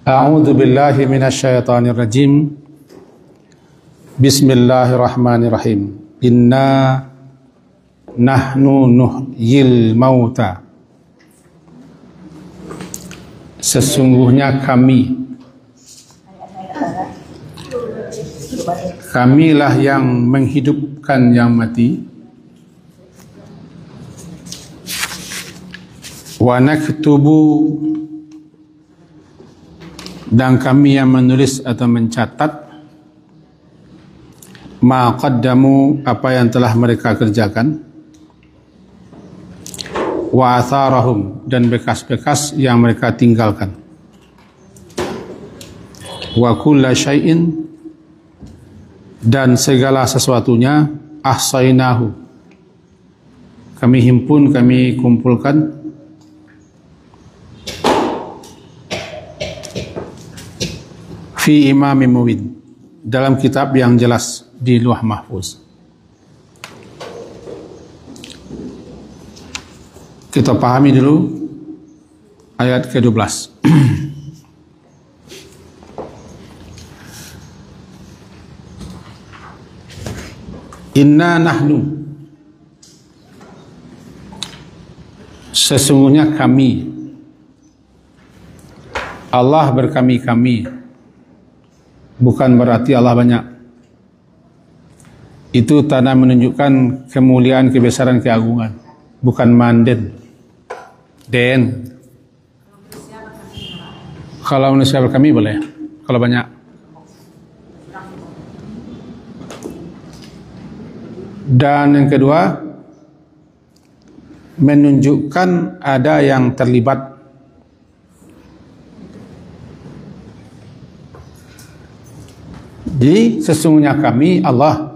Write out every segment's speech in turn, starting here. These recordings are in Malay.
A'udzu billahi minasyaitonir rajim. Bismillahirrahmanirrahim. Inna nahnu nuhyil mauta. Sesungguhnya kamilah yang menghidupkan yang mati. Wa naktubu, dan kami yang menulis atau mencatat ma qaddamu, apa yang telah mereka kerjakan, wa atharahum, dan bekas-bekas yang mereka tinggalkan, wa kulla syai'in, dan segala sesuatunya, ahsainahu, kami himpun, kami kumpulkan, fi imamin mubin, dalam kitab yang jelas di Lauh Mahfuz. Kita pahami dulu ayat ke-12. Inna nahnu, sesungguhnya kami. Allah berkami-kami, bukan berarti Allah banyak. Itu tanda menunjukkan kemuliaan, kebesaran, keagungan, bukan manden. Den. Kalau manusia berkami boleh, kalau banyak. Dan yang kedua, menunjukkan ada yang terlibat. Jadi sesungguhnya kami Allah,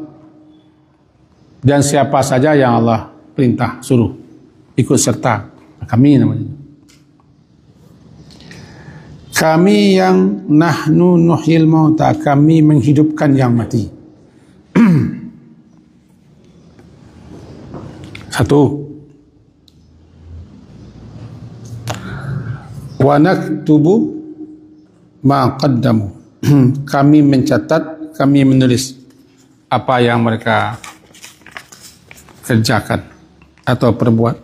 dan siapa saja yang Allah perintah suruh ikut serta, kami namanya. Kami yang nahnu nuhyil mauta, kami menghidupkan yang mati. Satu, wa naktubu ma qaddamu, kami mencatat, kami menulis apa yang mereka kerjakan atau perbuat.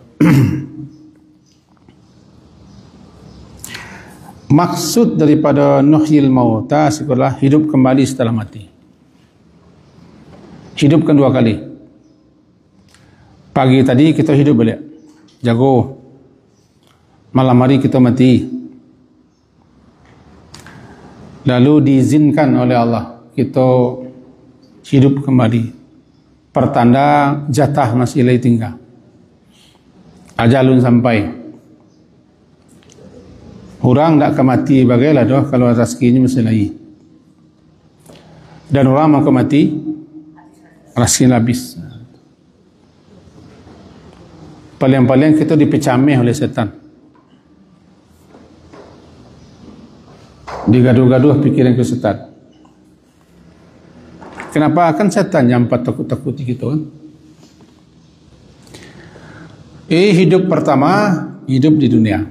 Maksud daripada nuhyil mauta adalah hidup kembali setelah mati. Hidupkan dua kali. Pagi tadi kita hidup balik, jago. Malam hari kita mati. Lalu diizinkan oleh Allah kita hidup kembali. Pertanda jatah masih lagi tinggal. Ajalun sampai. Orang tak akan mati bagailah doh kalau rezekinya masih lagi. Dan orang mau mati, rezekinya habis. Paling-paling kita dipecamih oleh setan. Digaduh-gaduh pikiran ke setan. Kenapa? Kan setan yang takut-takuti kita kan. Hidup pertama, hidup di dunia.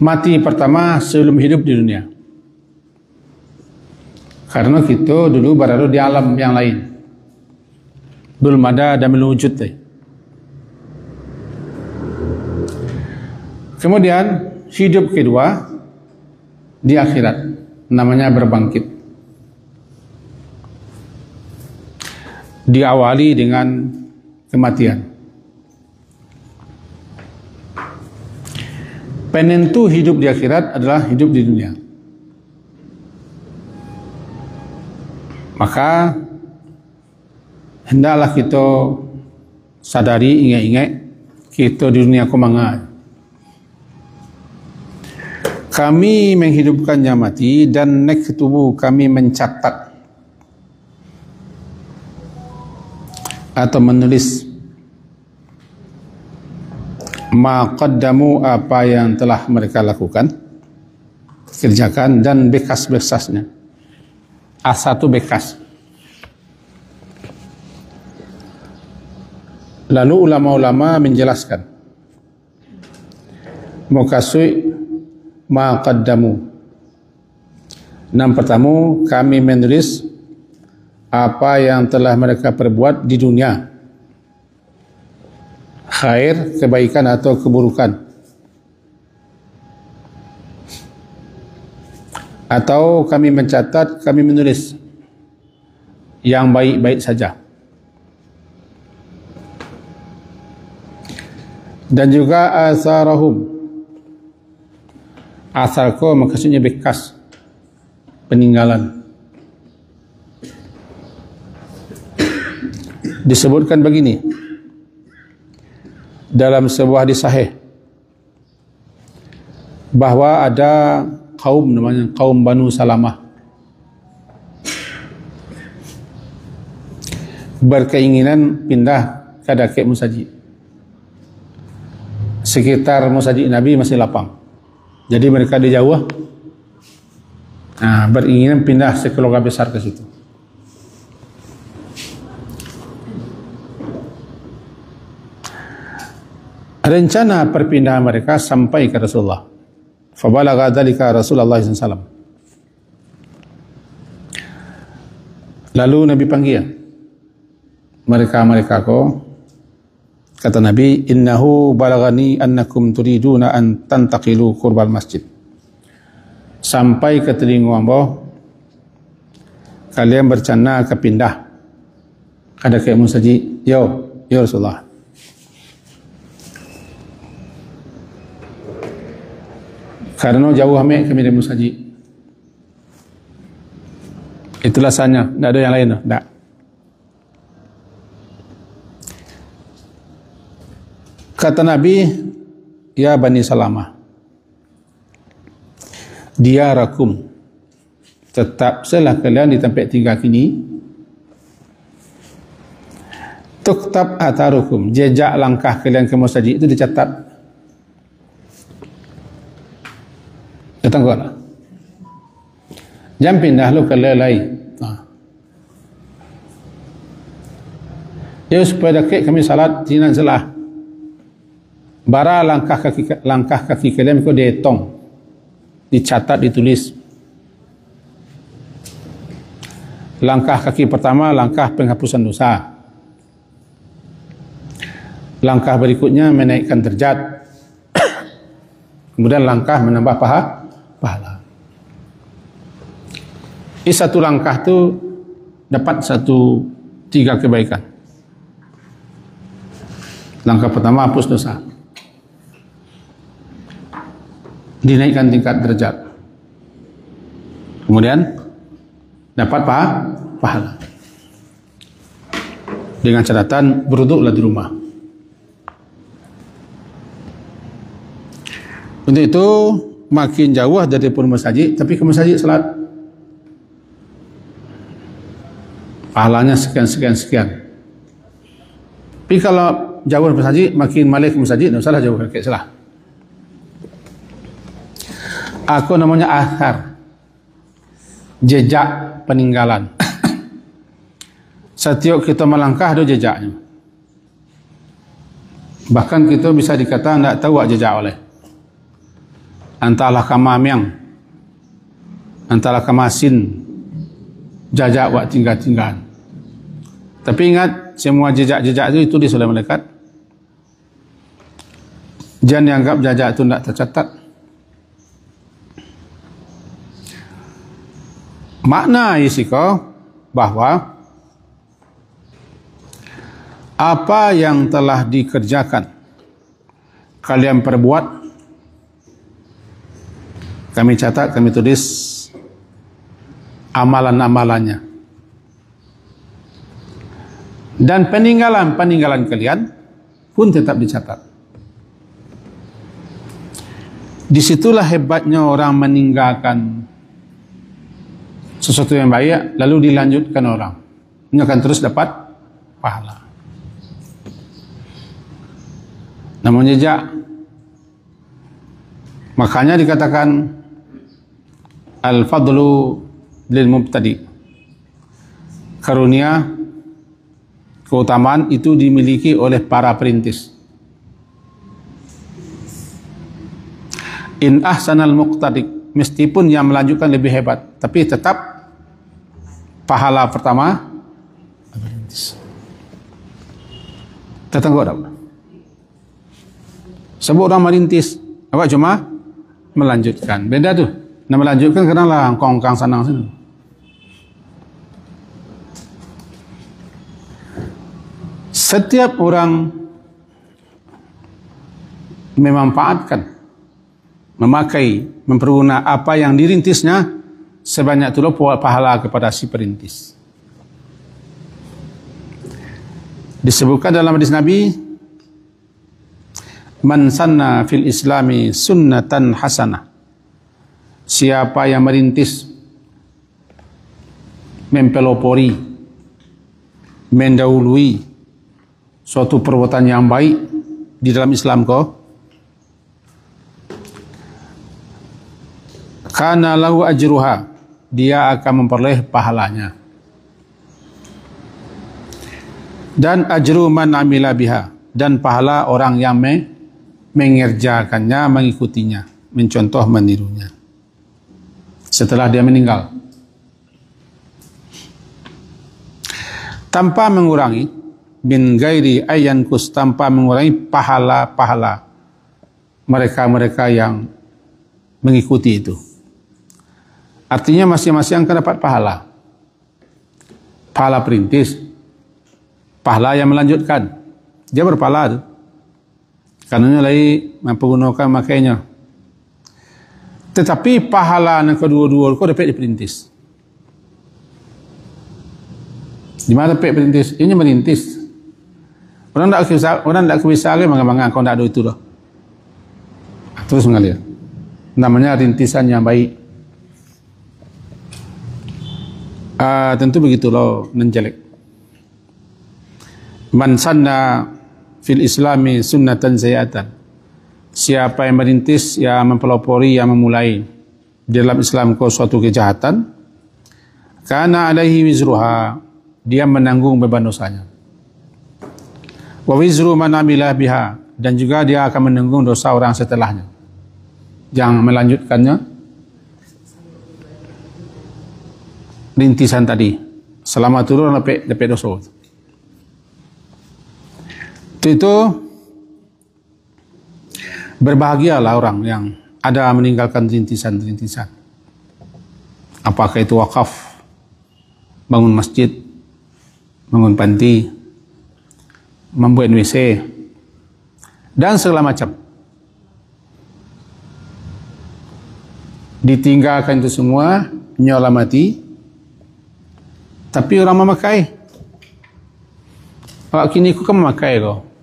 Mati pertama sebelum hidup di dunia. Karena kita dulu berada di alam yang lain. Belum ada dan belum wujud. Kemudian hidup kedua di akhirat, namanya berbangkit. Diawali dengan kematian. Penentu hidup di akhirat adalah hidup di dunia. Maka hendaklah kita sadari, ingat-ingat kita di dunia kumanga. Kami menghidupkan yang mati, dan naktubu, kami mencatat atau menulis ma qaddamu, apa yang telah mereka lakukan, kerjakan, dan bekas-bekasnya. A1 bekas. Lalu ulama-ulama menjelaskan Mukasui ma qaddamu. Pertama, kami menulis apa yang telah mereka perbuat di dunia, khair, kebaikan atau keburukan, atau kami mencatat, kami menulis yang baik-baik saja. Dan juga asarahum. Asarko maksudnya bekas, peninggalan. Disebutkan begini dalam sebuah hadis sahih bahwa ada kaum namanya kaum Banu Salamah berkeinginan pindah ke Dakik Musaji. Sekitar Musaji Nabi masih lapang, jadi mereka di jauh beringinan pindah sekeluarga besar ke situ. Rencana perpindahan mereka sampai ke Rasulullah. Fabalagha dzalika Rasulullah SAW. Lalu Nabi panggil mereka ko, kata Nabi, innahu balagani annakum turiduna an tantaqilu qurbal masjid. Sampai ke telinga hamba kalian berencana ke pindah ke Dakik Musaji. Ya Rasulullah. Karena jauh amat kami dari Musaji. Itulah sanya, tidak ada yang lain. Tak. Kata Nabi, ya Bani Salamah, diyarakum, tetap selah kalian di tempat tinggal kini, tuktab atharukum, jejak langkah kalian ke Musaji itu dicatat. Datang kau lah. Jangan pindah lu ke lelai. Ya supaya Dakik kami salat jinan selah. Bara langkah kaki kalian itu dihitung, dicatat, ditulis. Langkah kaki pertama langkah penghapusan dosa. Langkah berikutnya menaikkan derajat. Kemudian langkah menambah pahala. Satu langkah tu dapat 3 kebaikan. Langkah pertama hapus dosa, dinaikkan tingkat derajat, kemudian dapat pahala. Dengan catatan berduduklah di rumah. Untuk itu makin jauh dari masjid, tapi ke masjid salat, pahalanya sekian. Tapi kalau jauh dari masjid, makin malik ke masjid, tidak salah jauh kakek salah. Aku namanya athar, jejak peninggalan. Setiap kita melangkah ada jejaknya. Bahkan kita bisa dikata tidak tahu jejak oleh. Antara kamamiang, antara kamasin, jajak buat tinggal-tinggal. Tapi ingat, semua jejak-jejak itu ditulis oleh malaikat. Jangan dianggap jejak itu tidak tercatat. Makna isiko bahwa apa yang telah dikerjakan kalian perbuat, kami catat, kami tulis amalan-amalannya. Dan peninggalan-peninggalan kalian pun tetap dicatat. Disitulah hebatnya orang meninggalkan sesuatu yang baik, lalu dilanjutkan orang. Ini akan terus dapat pahala. Namun jejak. Makanya dikatakan al-fadlu lil mubtadi. Karunia, keutamaan itu dimiliki oleh para perintis. In ahsanal muqtadik, meskipun yang melanjutkan lebih hebat, tapi tetap pahala pertama merintis. Tertengok tak? Sebut orang merintis, awak cuma melanjutkan. Beda tu. Nak melanjutkan kenalah kongkang sana sini. Setiap orang memanfaatkan, memakai, memperguna apa yang dirintisnya, sebanyak itulah pahala kepada si perintis. Disebutkan dalam hadis Nabi, man sanna fil islami sunnatan hasanah, siapa yang merintis, mempelopori, mendahului suatu perbuatan yang baik di dalam Islam kau, kana lahu ajruha, dia akan memperoleh pahalanya, dan ajru man amila biha, dan pahala orang yang mengerjakannya, mengikutinya, mencontoh, menirunya setelah dia meninggal, tanpa mengurangi, bin gairi ayyankus, tanpa mengurangi pahala-pahala mereka-mereka yang mengikuti itu. Artinya masing-masing akan dapat pahala. Pahala perintis, pahala yang melanjutkan, dia berpahala tu. Karena lagi mempergunakan makainya. Tetapi pahala yang kedua-dua kau dapat diperintis. Di mana dapat perintis? Ini merintis. Orang tak bisa lagi bangga-bangga kau tak ada itu dah. Terus mengalir. Namanya rintisan yang baik. Tentu begitulah menjelek. Man sanna fil islami sunnatan sayyi'atan, siapa yang merintis, yang mempelopori, yang memulai di dalam Islam kau suatu kejahatan, kana alaihi wizruha, dia menanggung beban dosanya, wa wizru man amila biha, dan juga dia akan menanggung dosa orang setelahnya yang melanjutkannya rintisan tadi, selama turun dapat dosa. Itu berbahagialah orang yang ada meninggalkan rintisan-rintisan. Apakah itu wakaf, bangun masjid, bangun panti, membuat WC, dan segala macam. Ditinggalkan itu semua, nyola mati, tapi orang memakai. Pak kini aku kan memakai kau.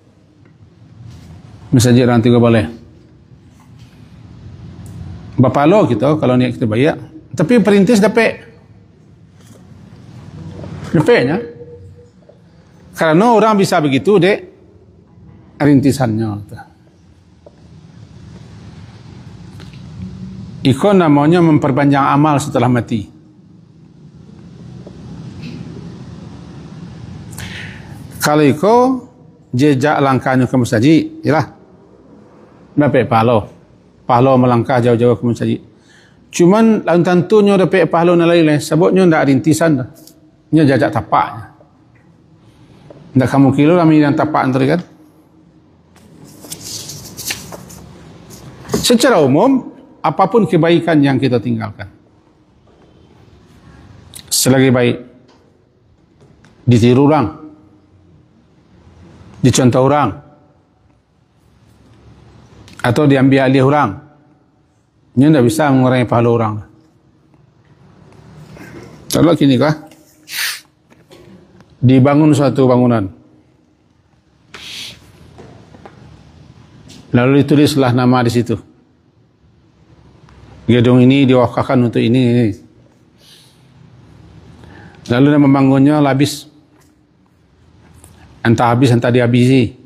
Masjid orang tiga boleh. Bapalo kita kalau niat kita bayar. Tapi perintis dapat. Dapatnya. Karena orang bisa begitu dek rintisannya. Ikon namanya memperpanjang amal setelah mati. Kalau ikut jejak langkahnya ke masjid, ialah dapat pahala. Pahala melangkah jauh-jauh ke masjid. Cuman tentunya dapat pahala lain-lain. Sebabnya tidak rintisan dah. Ini jajak tapaknya. Tidak kamu kilo kami yang tapak antara kan. Secara umum, apapun kebaikan yang kita tinggalkan, selagi baik, ditiru orang, dicontoh orang, atau diambil alih orang, ini tidak bisa mengurangi pahala orang. Kalau kini kah dibangun suatu bangunan, lalu ditulislah nama di situ, gedung ini diwakafkan untuk ini. Lalu dia membangunnya habis, entah habis entah dihabisi.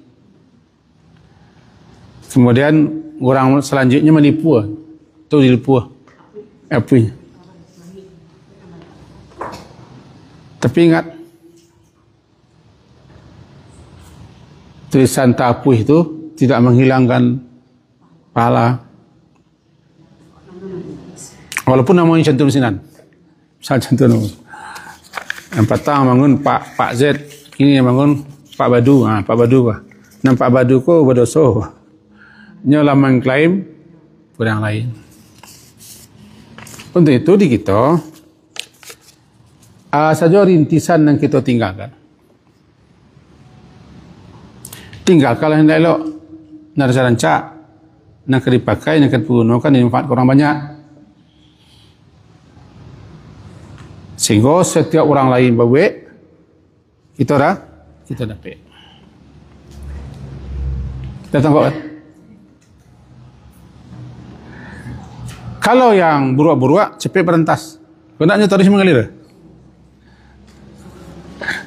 Kemudian orang selanjutnya menipu, tu dilipu api. Tapi ingat, tulisan tapuh itu tidak menghilangkan pahala. Walaupun namanya cantum sinan. Misal cantum nama. Yang petang bangun Pak Z, kini yang bangun Pak Badu. Pak Badu lah. Nampak Badu ko berdosa. Nyolah mengklaim orang lain. Untuk itu di kita saja rintisan yang kita tinggalkan. Tinggalkanlah yang elok. Nak rancak, nak dipakai, nak digunakan, dimanfaatkan orang banyak. Sehingga setiap orang lain berbuat, kita dapat. Kita tangkap kan? Kalau yang buruak-buruak, cepat berentas. Kenaknya terus mengalir.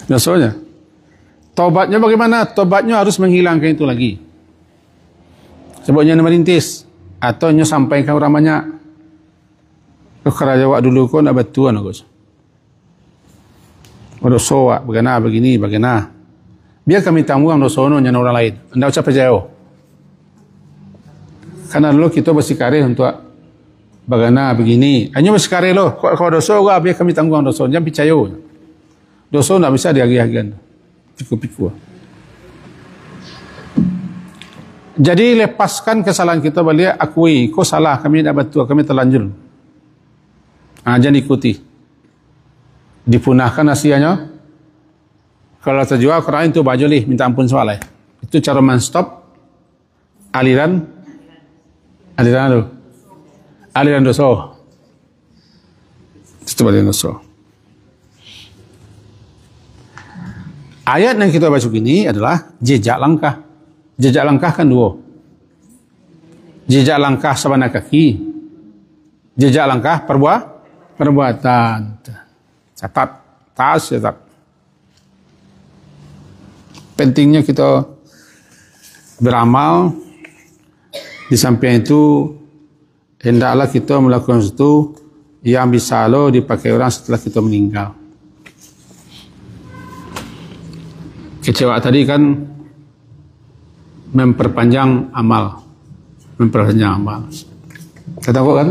Biasanya. Taubatnya bagaimana? Taubatnya harus menghilangkan itu lagi. Sebabnya merintis. Atau nya sampaikan orang banyak. Kerana jawab dulu kau nak batuan aku. Dosa awak, bagaimana, begini, bagaimana. Biar kami tanggung dosa nya orang lain. Anda ucap percaya. Karena dulu kita bersikari untuk bagaimana, begini. Hanya bersikari loh. Kalau dosa awak, biar kami tanggung dosa. Jangan percaya. Dosa tak bisa diagi-agikan. Pikir-pikir. Jadi lepaskan kesalahan kita balik, akui, kau salah, kami tak betul, kami terlanjur. Jangan ikuti. Dipunahkan nasihatnya. Kalau terjual ke lain tu bajolih, minta ampun soalnya. Itu cara men-stop aliran dosa. Itu aliran dosa. Ayat yang kita baca ini adalah jejak langkah. Jejak langkah kan dua. Jejak langkah sabana kaki. Jejak langkah perbuatan. Catat. Catat. Pentingnya kita beramal. Di samping itu, hendaklah kita melakukan sesuatu yang bisa lo dipakai orang setelah kita meninggal. Kecewa tadi kan memperpanjang amal. Kita tahu kan?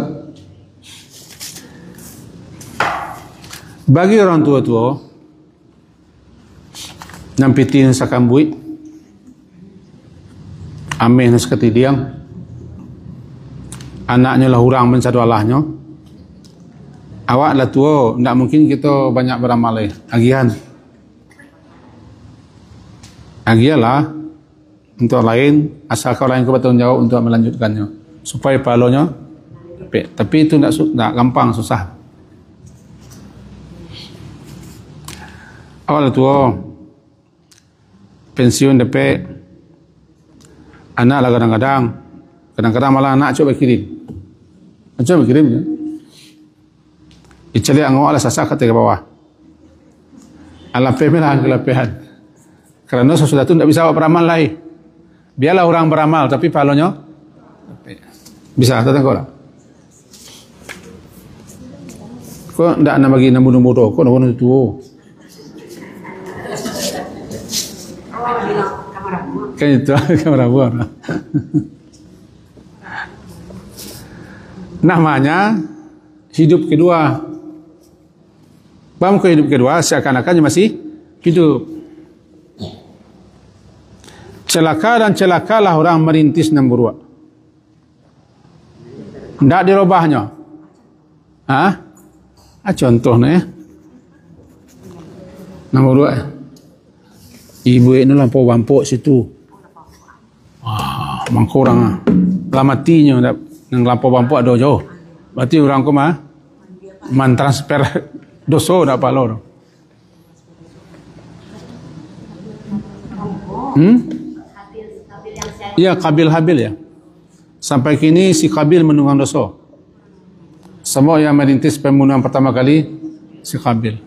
Bagi orang tua-tua nampitin sakambui ameh nas ketidiang anaknya lah hurang mencadu Allahnya awak lah tua, tidak mungkin kita banyak beramal agihan agialah untuk lain, asal kau lain kau bertanggung jawab untuk melanjutkannya supaya pahalanya tapi itu tidak gampang, susah. Awal tua pensiun dapat anak lah kadang-kadang malah anak coba kirim ya icali angok ala sasak ke bawah alape melah kelepehan karena sesudah itu tidak bisa beramal lagi. Biarlah orang beramal tapi pahalanya bisa datang kau lah. Kau tidak nak bagi nombor-nombor kau nombor itu. Kan itu kamera buah. Namanya hidup kedua. Paham ke hidup kedua seakan-akan masih hidup. Celaka dan celakalah orang merintis nombor 2. Tidak dirubahnya. Contohnya nombor 2. Ibu ini lampau bampuk situ. Mangkurang lah matinya yang lampau bampuk ada jauh. Berarti orang ku mah mentransfer dosa dak palor. Ya, Qabil-Habil ya. Sampai kini si Qabil menunggang dosa. Semua yang merintis pembunuhan pertama kali si Qabil.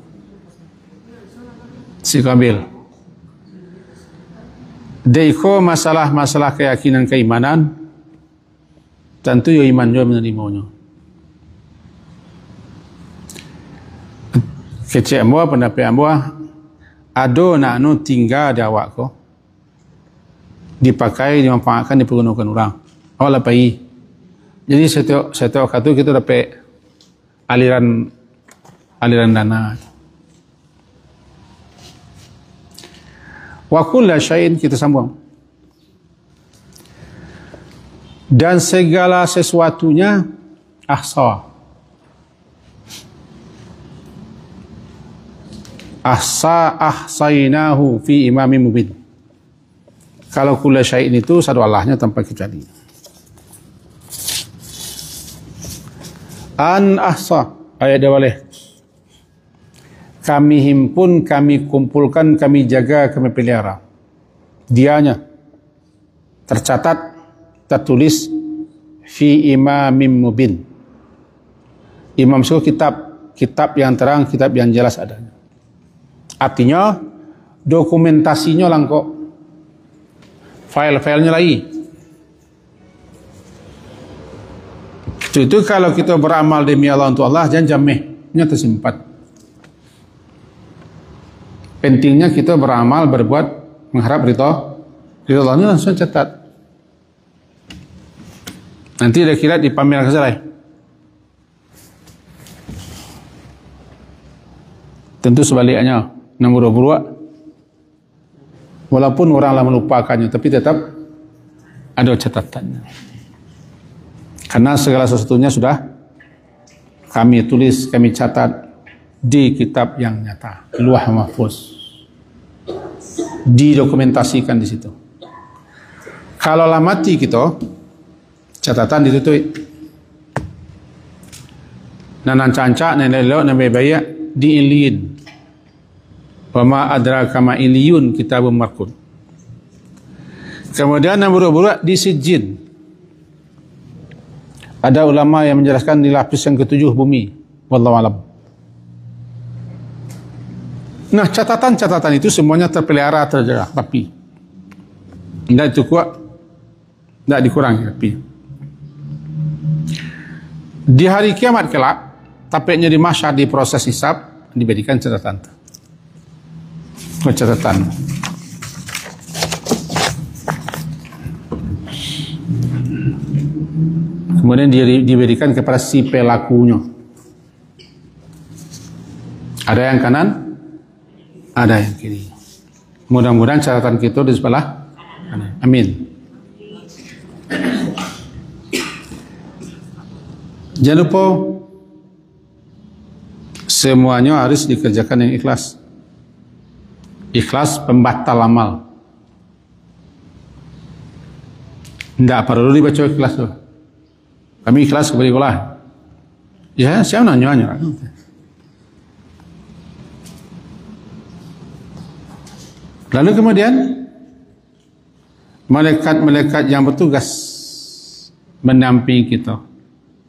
Deiko masalah-masalah keyakinan keimanan tentu yo iman yo menerimanya. Kecek ambo pendapat ambo ado nak nu tinggal di awak ko dipakai dimanfaatkan dipergunakan orang. Awak pai. Jadi setiap kata kita dapat aliran dana. Wa kullu syai'in, kita sambung, dan segala sesuatunya ahsainahu fi imamin mubin. Kalau kullu syai'in itu satu Allahnya tanpa kecuali. An ahsa, ayat dia boleh. Kami himpun, kami kumpulkan, kami jaga, kami pelihara. Dianya tercatat, tertulis fi imamin mubin. Imam itu kitab yang terang, kitab yang jelas adanya. Artinya dokumentasinya langkok, file-filenya lagi. Itu kalau kita beramal demi Allah untuk Allah, jangan jamehnya tersimpan. Pentingnya kita beramal, berbuat, mengharap ridha Allahnya, langsung catat. Nanti di akhirat dipamerkan saja. Tentu sebaliknya, nombor berbuat, walaupun oranglah melupakannya, tapi tetap ada catatannya. Karena segala sesuatunya sudah kami tulis, kami catat di kitab yang nyata, Lauh Mahfuz, didokumentasikan di situ. Kalau lah mati kita, catatan ditutup. Nanan cancak, nenek lelok, nenek bayak, di iliyin. Wama adraka ma iliyun, kitabun marqum. Kemudian nombor burak di sijjin. Ada ulama yang menjelaskan di lapis yang ketujuh bumi. Wallahu alam. Nah, catatan-catatan itu semuanya terpelihara, terjaga, rapi. Tidak itu kuat, tidak dikurangi, rapi. Di hari kiamat kelak, tapeknya di mahsyar, di proses hisab, diberikan catatan. Catatan. Kemudian diberikan kepada si pelakunya. Ada yang kanan, ada yang kiri. Mudah-mudahan catatan kita di sebelah kanan. Amin. Jangan lupa, semuanya harus dikerjakan yang ikhlas. Ikhlas pembatal amal. Tidak perlu dibaca ikhlas tu. Kami ikhlas kepada Allah. Ya, siapa nanya. Lalu kemudian malaikat-malaikat yang bertugas mendampingi kita,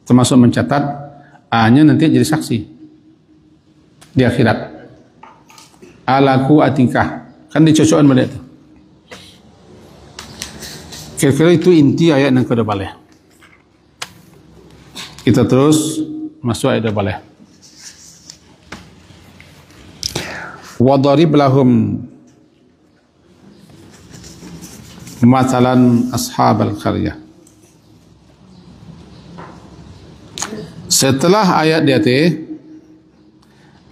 termasuk mencatat, hanya nanti jadi saksi di akhirat. Alaku atingkah, kan dicocokkan balik itu. Kira-kira itu inti ayat yang kedua balik. Kita terus masuk ayat balik. Wadarib lahum mathalan ashabal qaryah. Setelah ayat dia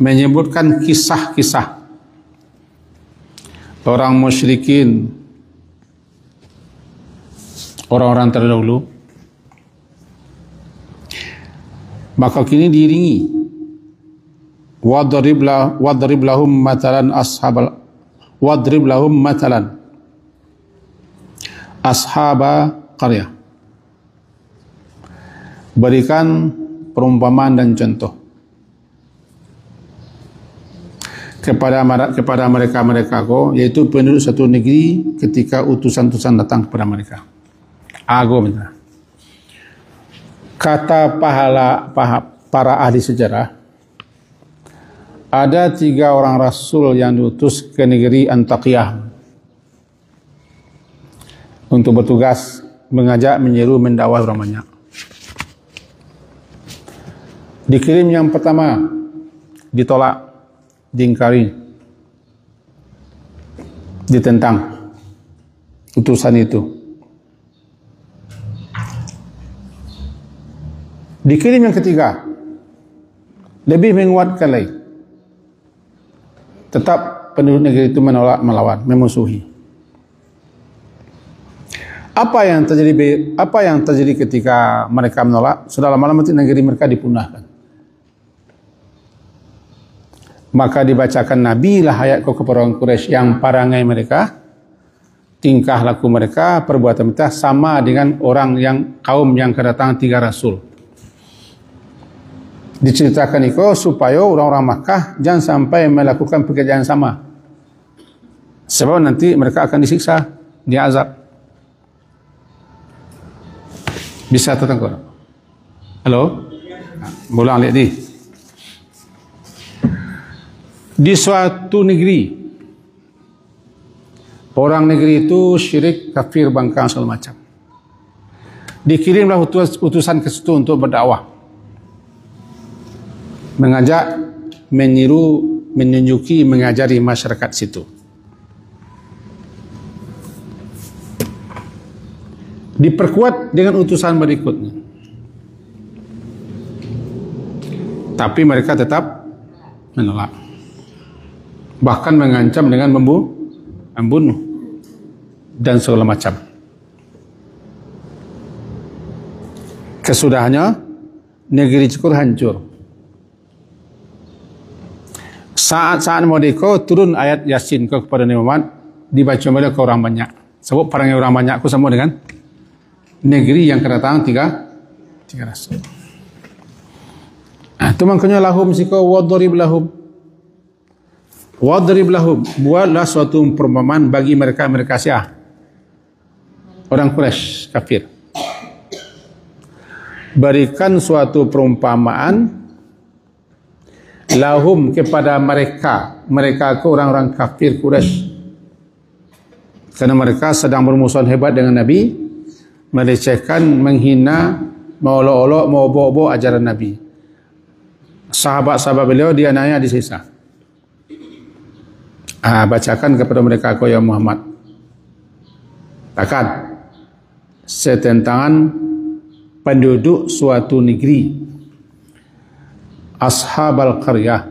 menyebutkan kisah-kisah orang musyrikin, orang-orang terdahulu, maka kini diiringi wadrib lahum matalan ashaba qaryah. Berikan perumpamaan dan contoh kepada mereka yaitu penduduk satu negeri ketika utusan-utusan datang kepada mereka. Benar. Kata para ahli sejarah, ada 3 orang rasul yang diutus ke negeri Antakiyah untuk bertugas mengajak, menyeru, mendakwah orang banyak. Dikirim yang pertama, ditolak, diingkari, ditentang utusan itu. Dikirim yang ketiga, Lebih menguatkan lagi. Tetap penduduk negeri itu menolak, melawan, memusuhi. Apa yang terjadi ketika mereka menolak? Sudah lama-lama negeri mereka dipunahkan. Maka dibacakan Nabi lah ayat kepada orang Quraisy yang parangai mereka, tingkah laku mereka, perbuatan mereka sama dengan kaum yang kedatangan 3 rasul. Diceritakan itu supaya orang-orang Makkah jangan sampai melakukan pekerjaan sama. Sebab nanti mereka akan disiksa, diazab. Bisa tertangkap? Halo? Bolang lihat di suatu negeri, orang negeri itu syirik, kafir, bangkang, segala macam. Dikirimlah utusan ke situ untuk berdakwah, mengajak, menyeru, menunjuki, mengajari masyarakat situ. Diperkuat dengan utusan berikutnya, tapi mereka tetap menolak, bahkan mengancam dengan membunuh dan segala macam. Kesudahannya negeri cukup hancur. Saat-saat merdeka turun ayat Yasin kepada Nabi Muhammad, dibaca oleh orang banyak. Sebab perangai orang banyak aku sama dengan negeri yang kedatangan tiga rasul. Itu makanya lahum sika wadrib lahum. Wadrib lahum, buatlah suatu perumpamaan bagi mereka Syiah, orang Quraisy kafir. Berikan suatu perumpamaan lahum kepada mereka ke orang-orang kafir Quraisy, karena mereka sedang bermusuhan hebat dengan Nabi, melecehkan, menghina, mengolok-olok, mengobok-obok ajaran Nabi. Sahabat-sahabat beliau dia nanya disisa. Bacakan kepada mereka kau ya Muhammad. Takkan setentangan penduduk suatu negeri, ashabal qaryah,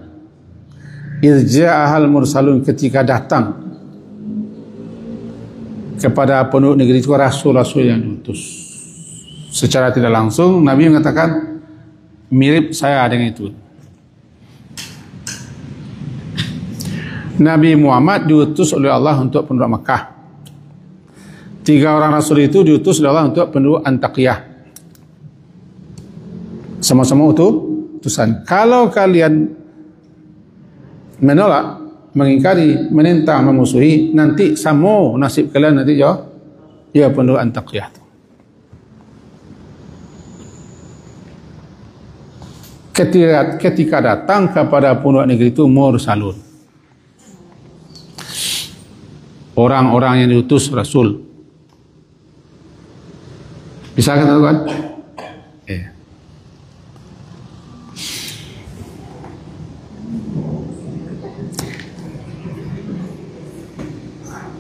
irja'ahal mursalun, ketika datang kepada penduduk negeri itu rasul-rasul yang diutus. Secara tidak langsung Nabi mengatakan mirip saya dengan itu. Nabi Muhammad diutus oleh Allah untuk penduduk Makkah. 3 orang rasul itu diutus oleh Allah untuk penduduk Antakiyah. Sama-sama utusan. Kalau kalian menolak, mengingkari, menentang, memusuhi, nanti sama nasib kalian nanti ya penduduk Antakiyah itu. Ketika datang kepada penduduk negeri itu mursalun, orang-orang yang diutus Rasul. Bisa kata tuan?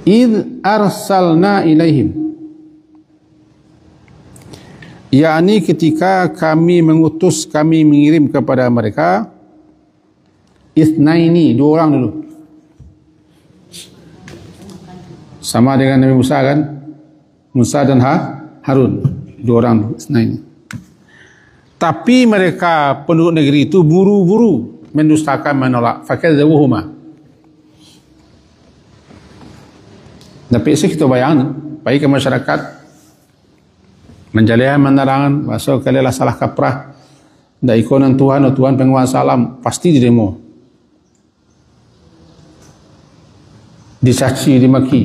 Id arsalna ilaihim, yakni ketika kami mengutus, kami mengirim kepada mereka itsnaini, 2 orang dulu. Sama dengan Nabi Musa kan, Musa dan Harun, 2 orang itsnaini. Tapi mereka penduduk negeri itu buru-buru mendustakan, menolak. Fakadzabuhuma. Tapi kita bayangkan, baik ke masyarakat, menjalihan menerangan, bahasa kalilah salah kaprah, dan ikonan Tuhan atau Tuhan penguasa alam, pasti didemo, dicaci, dimaki.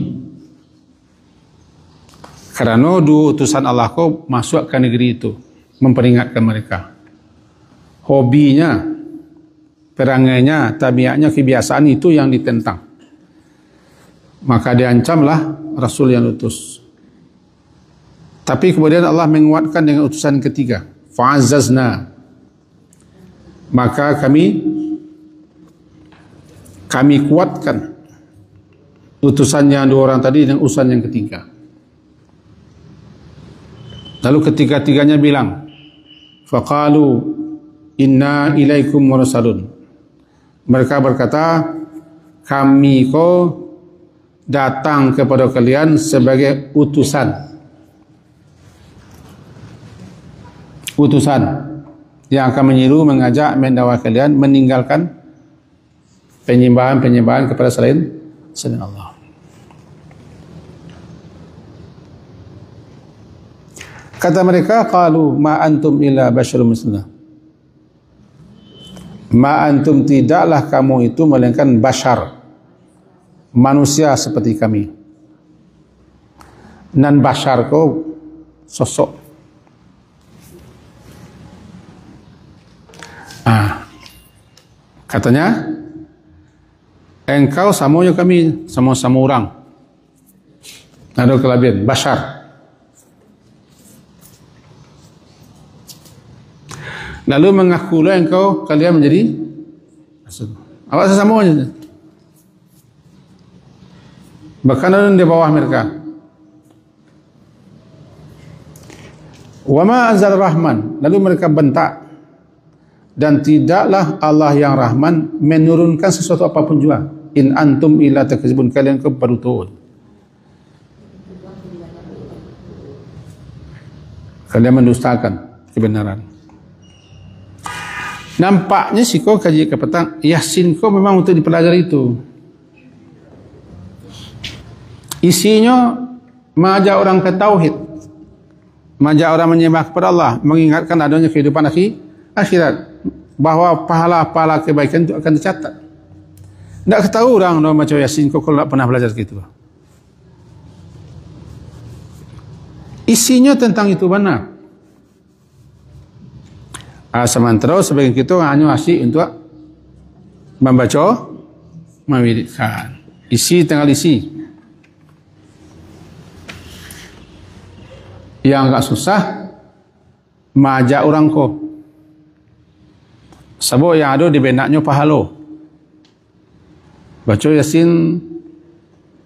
Karena 2 utusan Allah kau masuk ke negeri itu, memperingatkan mereka. Hobinya, perangainya, tabiatnya, kebiasaan itu yang ditentang. Maka diancamlah Rasul yang utus. Tapi kemudian Allah menguatkan dengan utusan ketiga, fa'azzazna, maka kami kuatkan utusan yang 2 orang tadi dengan utusan yang ketiga. Lalu ketiga-tiganya bilang, faqalu, inna ilaikum mursalun. Mereka berkata, kami ko datang kepada kalian sebagai utusan. Utusan yang akan menyeru, mengajak, mendakwa kalian meninggalkan penyembahan kepada selain Allah. Kata mereka, qalu ma antum illa basyarun misluna. Ma antum, tidaklah kamu itu melainkan bashar, manusia seperti kami. Nan bashar ko sosok. Katanya, engkau samanya kami, sama-sama orang. Ada kelebihan, bashar. Lalu mengakulah engkau, kalian menjadi rasul. Awak sesama saja. Bahkan ada di bawah mereka. Wa ma anzal rahman. Lalu mereka bentak. Dan tidaklah Allah yang Rahman menurunkan sesuatu apapun juga. In antum illa takzibun, kalian ke berutut. Kalian mendustakan kebenaran. Nampaknya si kau kaji ke petang, Yasin kau memang untuk dipelajari itu. Isinya mengajak orang ke tauhid, mengajak orang menyembah kepada Allah, mengingatkan adanya kehidupan akhirat, bahawa pahala-pahala kebaikan itu akan dicatat. Tak ketahui orang macam Yasin kau kalau tak pernah belajar gitu. Isinya tentang itu benar. Sementara sebagian kita hanya asyik untuk membaca, mewiridkan. Isi tengah isi. Yang agak susah, mengajak orang ko. Sebab yang ada di benaknya pahala. Baca Yasin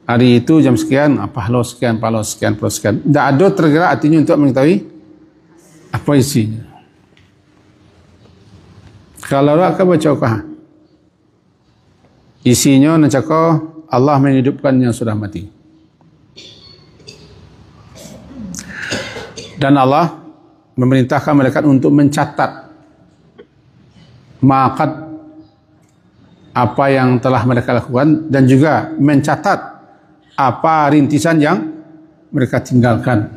hari itu jam sekian, pahala sekian, pahala sekian, pahala sekian. Tak ada tergerak hatinya untuk mengetahui apa isinya. Kalau tak baca kah? Isinya nak cakap Allah menghidupkan yang sudah mati. Dan Allah memerintahkan mereka untuk mencatat maqad apa yang telah mereka lakukan dan juga mencatat apa rintisan yang mereka tinggalkan.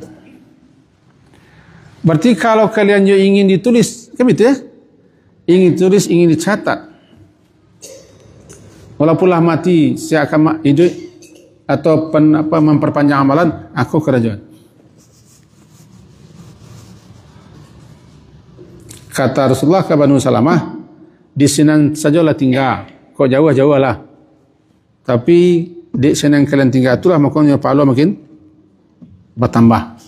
Berarti kalau kalian ingin ditulis, kan itu ya? Ingin tulis, ingin dicatat. Walaupunlah mati, saya akan hidup atau memperpanjang amalan, aku kerajaan. Kata Rasulullah ke Banu Salamah, di sini sajalah tinggal, kau jauh-jauh lah. Tapi di sini yang kalian tinggal itulah makanya pahala makin bertambah.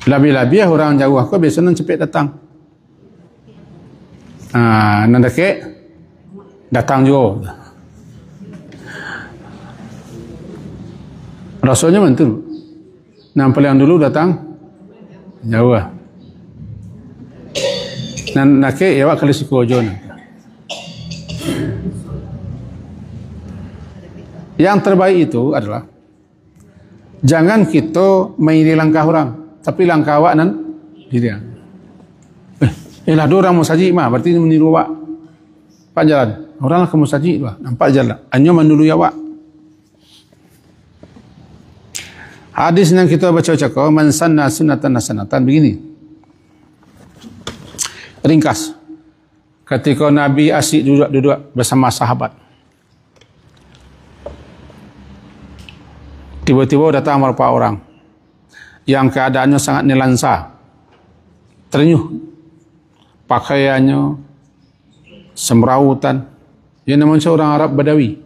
Lebih-lebih orang jauh aku biasanya cepat datang. Nak dekat datang juga. Rasanya mantul. Nampak yang dulu datang jauh. Nak ya wak kali siku ojo. Yang terbaik itu adalah jangan kita mengikuti langkah orang. Tapi langkah awak nan dia. Lah dua orang mau saji mah berarti meniru awak. Pak jalan. Orang lah kamu saji lah. Nampak jalan. Hanya mendului awak. Hadis yang kita baca cakap man sanna sunnatan hasanatan begini. Ringkas. Ketika Nabi asyik duduk bersama sahabat. Tiba-tiba datang beberapa orang yang keadaannya sangat nelansa, terenyuh, pakaiannya semrawutan. Dia namanya orang Arab Badawi.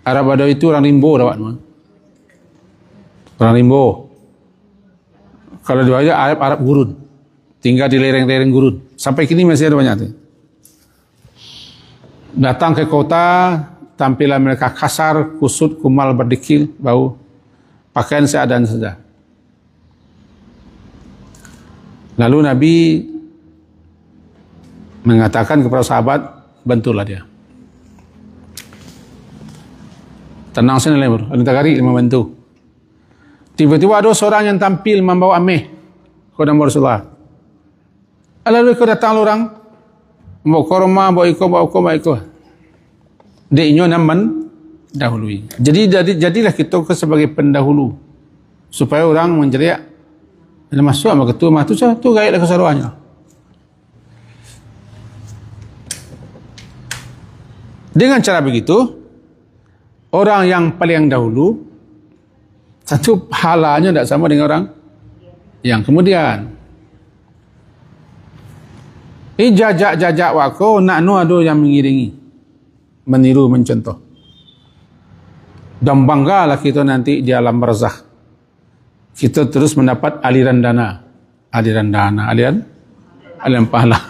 Arab Badawi itu orang rimbo, dapat orang rimbo. Kalau dia aja Arab gurun, tinggal di lereng-lereng gurun. Sampai kini masih ada banyak tu. Datang ke kota, tampilan mereka kasar, kusut, kumal, berdekil, bau, pakaian seadaan saja. Lalu Nabi mengatakan kepada sahabat, bantulah dia. Tenang sini lembur, minta kari membantu. Tiba-tiba ada seorang yang tampil membawa ameh kepada Rasulullah. Lalu kau datang orang, bawa korma, bawa ikut. Dia inyo naman dahului. Jadilah kita sebagai pendahulu supaya orang menjeriak. Bila masuk sama ketua mah tu gaib lah keseruannya. Dengan cara begitu, orang yang paling dahulu satu pahalanya tidak sama dengan orang yang kemudian. Jajak wako nak ada yang mengiringi, meniru, mencontoh. Dan banggalah kita nanti di alam barzakh. Kita terus mendapat aliran pahala.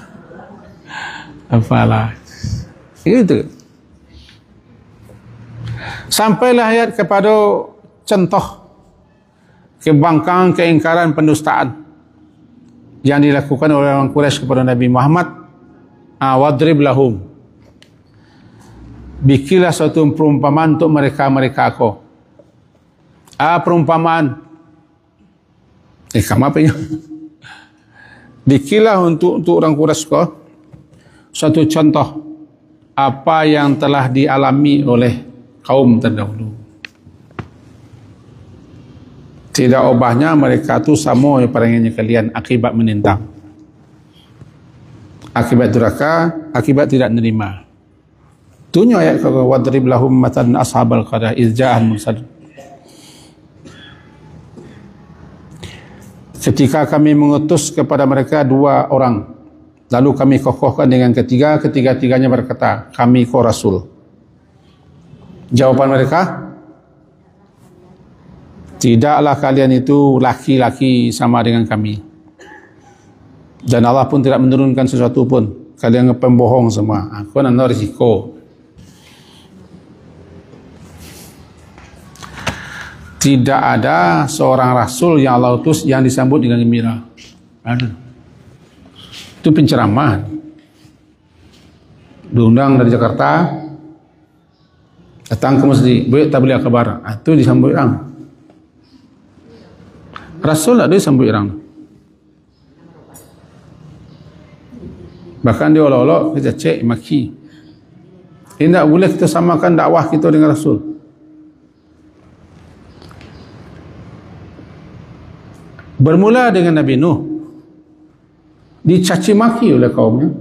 Itu. Sampailah ayat kepada contoh kebangkang, keingkaran, pendustaan yang dilakukan oleh orang Quraisy kepada Nabi Muhammad. Wadrib lahum, bikilah suatu perumpamaan untuk mereka kau. Perumpamaan. Kamu apa ya? Bikilah untuk orang Quraisy kau suatu contoh apa yang telah dialami oleh kaum terdahulu. Tidak ubahnya mereka tu sama perangannya kalian, akibat menentang, akibat durhaka, akibat tidak menerima. Tunjuk ayat kata wadrib lahum matan ashabal qaryah iz ja'ahum mursalun. Ketika kami mengutus kepada mereka 2 orang, lalu kami kokohkan dengan ketiga-tiganya berkata, kami ko rasul. Jawaban mereka, tidaklah kalian itu laki-laki sama dengan kami. Dan Allah pun tidak menurunkan sesuatu pun. Kalian pembohong semua. Aku nak risiko. Tidak ada seorang rasul yang Allah utus yang disambut dengan gembira. Itu penceramaan. Diundang dari Jakarta, datang ke masjid, tak boleh kabar. Itu disambut orang. Rasul tak ada disambut orang. Bahkan dia olok-olok, kita cek, maki. Tidak boleh kita samakan dakwah kita dengan Rasul. Bermula dengan Nabi Nuh, dicaci maki oleh kaumnya.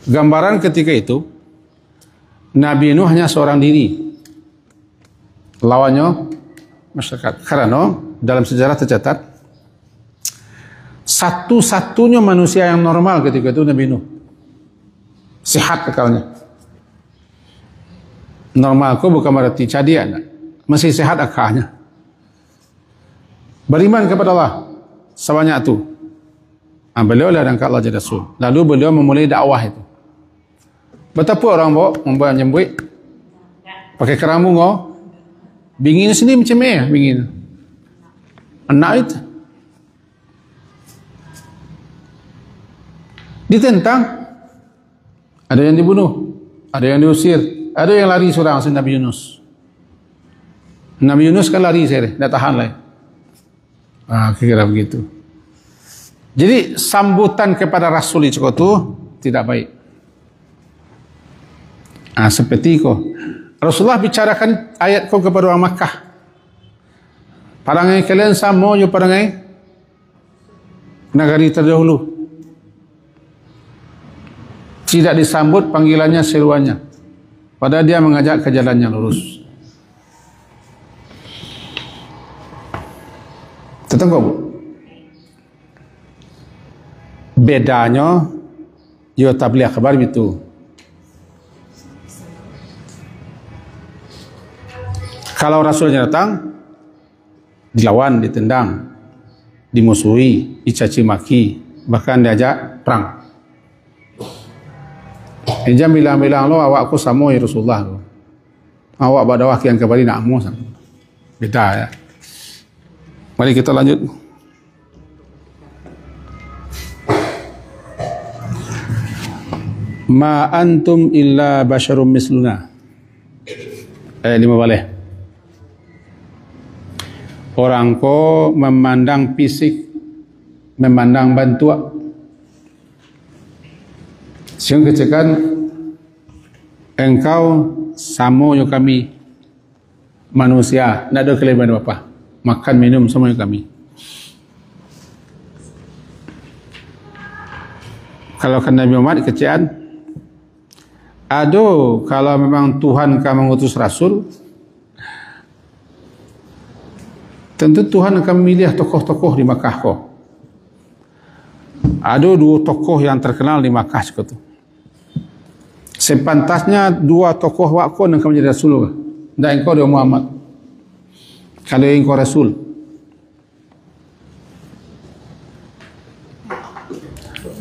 Gambaran ketika itu, Nabi Nuh hanya seorang diri, lawannya masyarakat. Karena dalam sejarah tercatat, satu-satunya manusia yang normal ketika itu Nabi Nuh, sehat akalnya. Normal itu bukan berarti cadian, masih sehat akalnya. Beriman kepada Allah sebanyak itu. Beliau lah angkat Allah jadi Rasul. Lalu beliau memulai dakwah itu. Betapa orang membuat nyembuik pakai keramu ngau bingin sini macam ni bingin anak itu ditentang, ada yang dibunuh, ada yang diusir, ada yang lari seorang Nabi Yunus. Nabi Yunus kan lari saya dah tahan lah. Kira begitu. Jadi sambutan kepada Rasul itu tidak baik. Seperti itu Rasulullah bicarakan ayat kau kepada orang Makkah. Parangai kalian sama je parangai negari terdahulu. Tidak disambut panggilannya, seruannya. Padahal dia mengajak ke jalan yang lurus. Tengok bu, bedanya yo tabligh kabar itu. Kalau Rasulnya datang, dilawan, ditendang, dimusuhi, dicaci maki, bahkan diajak perang. Ijam bilang-bilang lo awakku sama ya Rasulullah. Awak badawah kian kembali nak amu sama. Beda ya. Mari kita lanjut. ma antum illa basyarum misluna. 5 balik. Orang ko memandang fisik, memandang bantuan. Siang kecekan engkau sama yo kami manusia, nak ada kelebihan apa? Makan minum sama yo kami. Kalau kan Nabi Muhammad kecaan, aduh kalau memang Tuhan akan mengutus Rasul, tentu Tuhan akan memilih tokoh-tokoh di Makkah kok. Ada 2 tokoh yang terkenal di Makkah itu. Sepantasnya 2 tokoh waktu yang akan menjadi Rasul. Dan engkau dia Muhammad. Kalau engkau Rasul.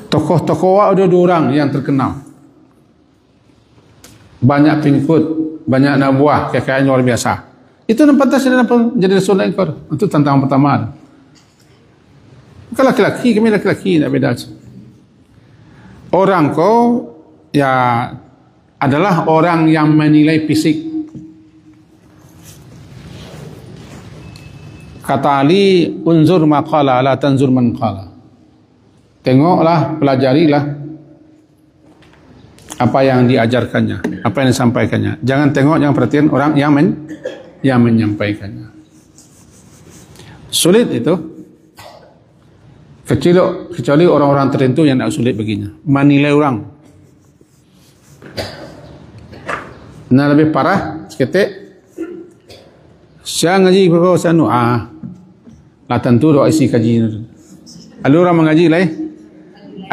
Tokoh-tokoh ada 2 orang yang terkenal. Banyak pengikut, banyak anak buah, kekayaan luar biasa. Itu yang pantasnya jadi Rasul engkau. Itu tantangan pertama. Bukan laki-laki, kami laki-laki, tak beda. Orang kau ya adalah orang yang menilai fisik. Kata Ali, unzur maqala la tanzur man qala. Tengoklah, pelajarilah apa yang diajarkannya, apa yang disampaikannya. Jangan tengok, jangan perhatian orang yang menyampaikannya. Sulit itu. Kecuali orang-orang tertentu yang tak sulit baginya. Menilai orang. Nah lebih parah seketik. Saya ngaji berapa sanu lah tentu doa isi kaji. Ada orang mengaji lah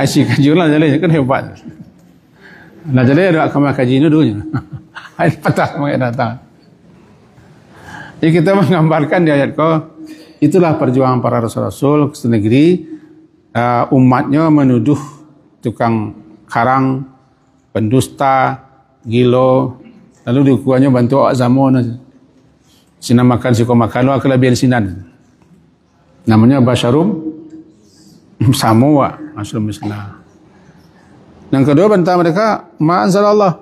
isi kaji lah jadi kan hebat. Nah jadi ada kamar kaji itu dulunya. Ayat patah mengenai datang. Jadi kita menggambarkan di ayat kau itulah perjuangan para rasul-rasul ke negeri. Umatnya menuduh tukang karang, pendusta, gilo, lalu dikuannya bantu awak zaman sinan makan siko makan lo kelebihan sinan. Namanya basyarum samua masuk mislah. Yang kedua bantah mereka ma anzalallah.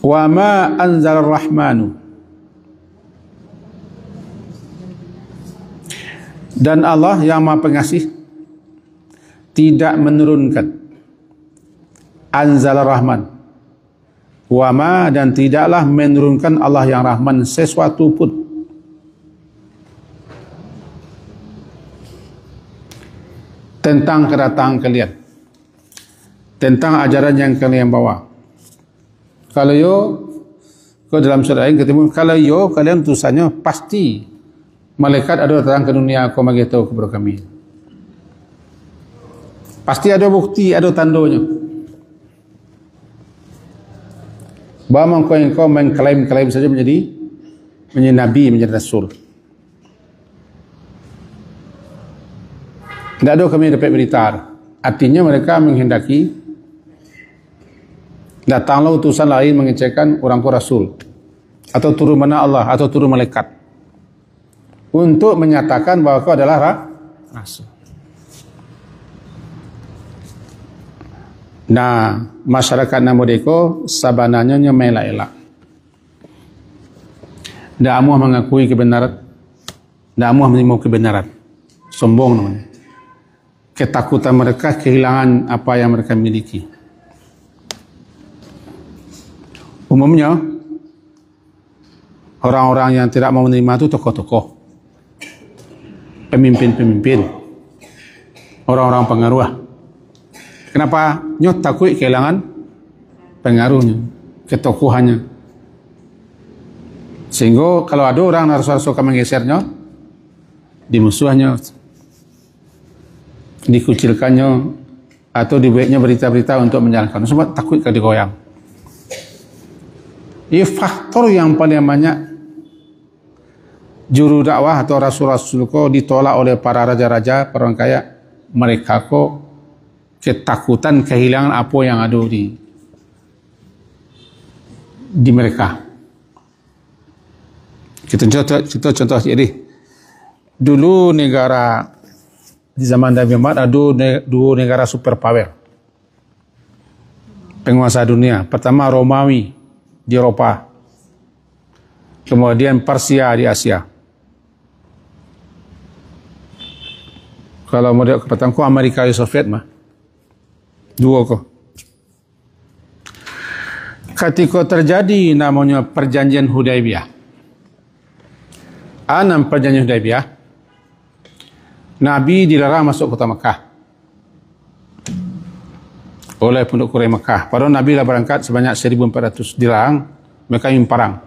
Wa ma anzalar rahmanu. Dan Allah yang Maha Pengasih tidak menurunkan Anzal Rahman wa ma dan tidaklah menurunkan Allah yang Rahman sesuatu pun tentang kedatangan kalian, tentang ajaran yang kalian bawa. Kalau yo ke dalam surah lain ketemu kalau yo kalian utusannya pasti malaikat ada datang ke dunia aku bagi tahu kepada kami. Pasti ada bukti, ada tandanya. Bahawa engkau mengklaim saja menjadi nabi, menjadi rasul. Tidak ada kami dapat berita. Artinya mereka menghendaki datanglah utusan lain mengecekkan orangku rasul atau turun mana Allah atau turun malaikat untuk menyatakan bahawa kau adalah rasul. Nah, masyarakat Namudeko sabananya melak-elak. Tidak mahu mengakui kebenaran, tidak mahu menerima kebenaran. Sombong namanya. Ketakutan mereka kehilangan apa yang mereka miliki. Umumnya orang-orang yang tidak mau menerima itu tokoh-tokoh, pemimpin-pemimpin, orang-orang pengaruh. Kenapa? Nyot takut kehilangan pengaruhnya, ketokohannya. Sehingga kalau ada orang rasul-rasul akan menggesernya, dimusuhnya, dikucilkannya, atau dibuatnya berita-berita untuk menyalahkan. Sebab takut kalau digoyang. Ini faktor yang paling banyak juru dakwah atau rasul-rasul ko ditolak oleh para raja-raja, para orang kaya. Mereka ko ketakutan kehilangan apa yang ada di mereka. Kita contoh jadi dulu negara di zaman Nabi Muhammad ada dua negara superpower penguasa dunia. Pertama Romawi di Eroppa, kemudian Persia di Asia. Kalau model kepatangku Amerika dan Soviet mah dua kok. Ketika terjadi namanya perjanjian Hudaibiyah, perjanjian Hudaibiyah, Nabi dilarang masuk kota Mekah oleh penduduk Quraisy Mekah. Padahal Nabi lah berangkat sebanyak 1.400, dilarang, mereka ingin perang.